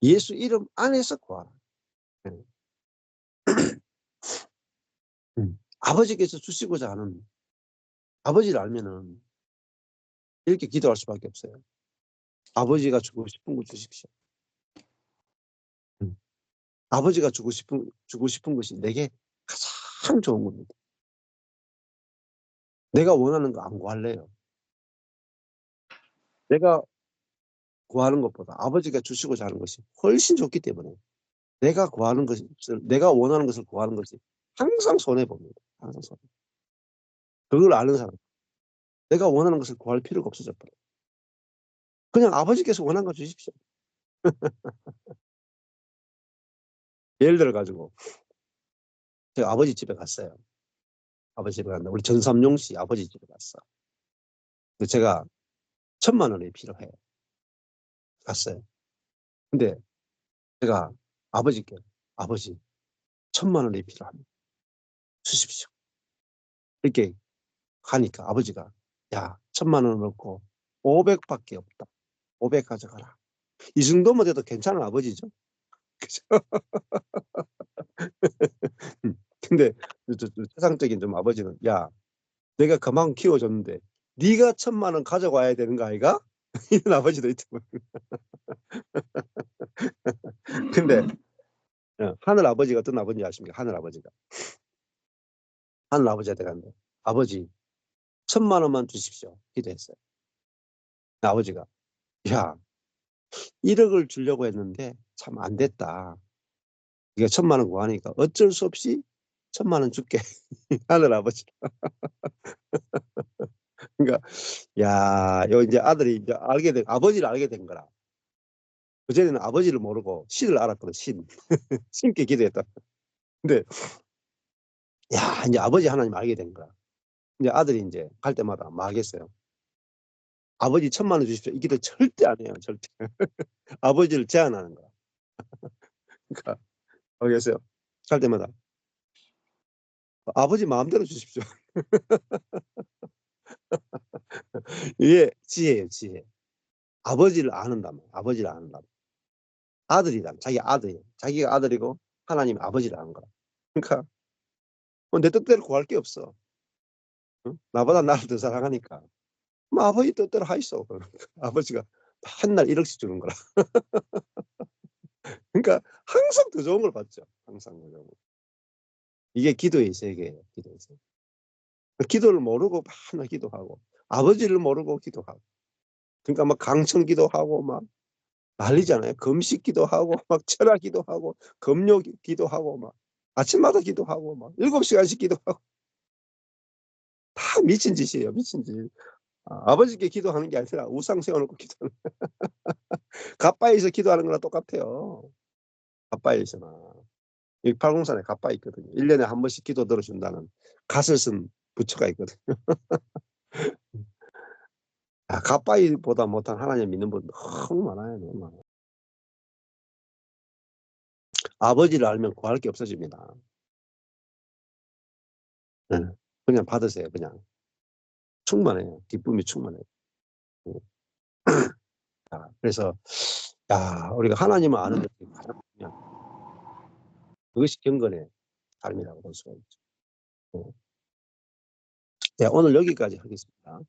예수 이름 안에서 구하라. 아버지께서 주시고자 하는 아버지를 알면은 이렇게 기도할 수밖에 없어요. 아버지가 주고 싶은 거 주십시오. 아버지가 주고 싶은 것이 내게 가장 좋은 겁니다. 내가 원하는 거 안 구할래요. 내가 구하는 것보다 아버지가 주시고자 하는 것이 훨씬 좋기 때문에 내가 원하는 것을 구하는 것이 항상 손해봅니다. 항상 손해. 그걸 아는 사람. 내가 원하는 것을 구할 필요가 없어져 버려요. 그냥 아버지께서 원하는 거 주십시오. 예를 들어 가지고 제가 아버지 집에 갔어요. 아버지 집에 갔는데 우리 전삼용 씨 아버지 집에 갔어. 근데 제가 1,000,000원이 필요해요. 갔어요. 근데 제가 아버지께 "아버지 1,000,000원이 필요합니다. 주십시오." 이렇게 하니까 아버지가 "야 1,000,000원은 없고 500 밖에 없다. 500 가져가라." 이 정도만 돼도 괜찮은 아버지죠. 그죠? 근데 세상적인 좀 아버지는 "야 내가 그만큼 키워줬는데 네가 1,000,000원 가져가야 되는 거 아이가?" 이런 아버지도 있지만 근데 하늘 아버지가 어떤 아버지인지 아십니까? 하늘 아버지가. 하늘 아버지한테 갔는데 "아버지 1,000,000원만 주십시오." 기도했어요. 아버지가 "야 1억을 주려고 했는데 참 안 됐다. 네가 1,000,000원 구하니까 어쩔 수 없이 1,000,000원 줄게." 하늘 아버지. 그러니까 야 요 인제 아들이 이제 아버지를 알게 된 거라. 그전에는 아버지를 모르고 신을 알았거든, 신. 신께 기도했다. 근데 야 인제 아버지 하나님을 알게 된 거야. 이제 아들이 인제 갈 때마다 막 하겠어요. "아버지 1,000,000원 주십시오." 이 기도 절대 안 해요, 절대. 아버지를 제한하는 거야. 그러니까 알겠어요? 갈 때마다 "아버지 마음대로 주십시오." 이게 지혜예요, 지혜. 아버지를 아는다면, 아버지를 아는다면. 아들이라면, 자기 아들이에요. 자기가 아들이고 하나님이 아버지를 아는 거야. 그러니까 내 뜻대로 구할 게 없어. 응? 나보다 나를 더 사랑하니까. 그럼 아버지 뜻대로 하이소. 그러니까 아버지가 맨날 1억씩 주는 거라. 그러니까 항상 더 좋은 걸 받죠. 항상 더 좋은 거. 이게 기도의 세계예요, 기도의 세계. 기도를 모르고 맨날 기도하고 아버지를 모르고 기도하고 그러니까 막 강청 기도하고 막 난리잖아요. 금식 기도하고 막 철야 기도하고 금요 기도하고 막 아침마다 기도하고 막 7시간씩 기도하고 다 미친 짓이에요, 미친 짓. 아버지께 기도하는 게 아니라 우상 세워 놓고 기도하는 갓바위에서 기도하는 거랑 똑같아요. 갓바위에서나. 여기 팔공산에 갓바위 있거든요. 1 년에 한 번씩 기도 들어 준다는 갓을 쓴 부처가 있거든요. 갓바위보다 못한 하나님 믿는 분 너무 많아요, 너무 많아요. 아버지를 알면 구할 게 없어집니다. 예. 그냥 받으세요, 그냥. 충만해요. 기쁨이 충만해요. 예. 그래서 우리가 하나님을 아는 것이 가장 중요합니다. 그것이 경건의 삶이라고 볼 수가 있죠. 예. 네, 오늘 여기까지 하겠습니다.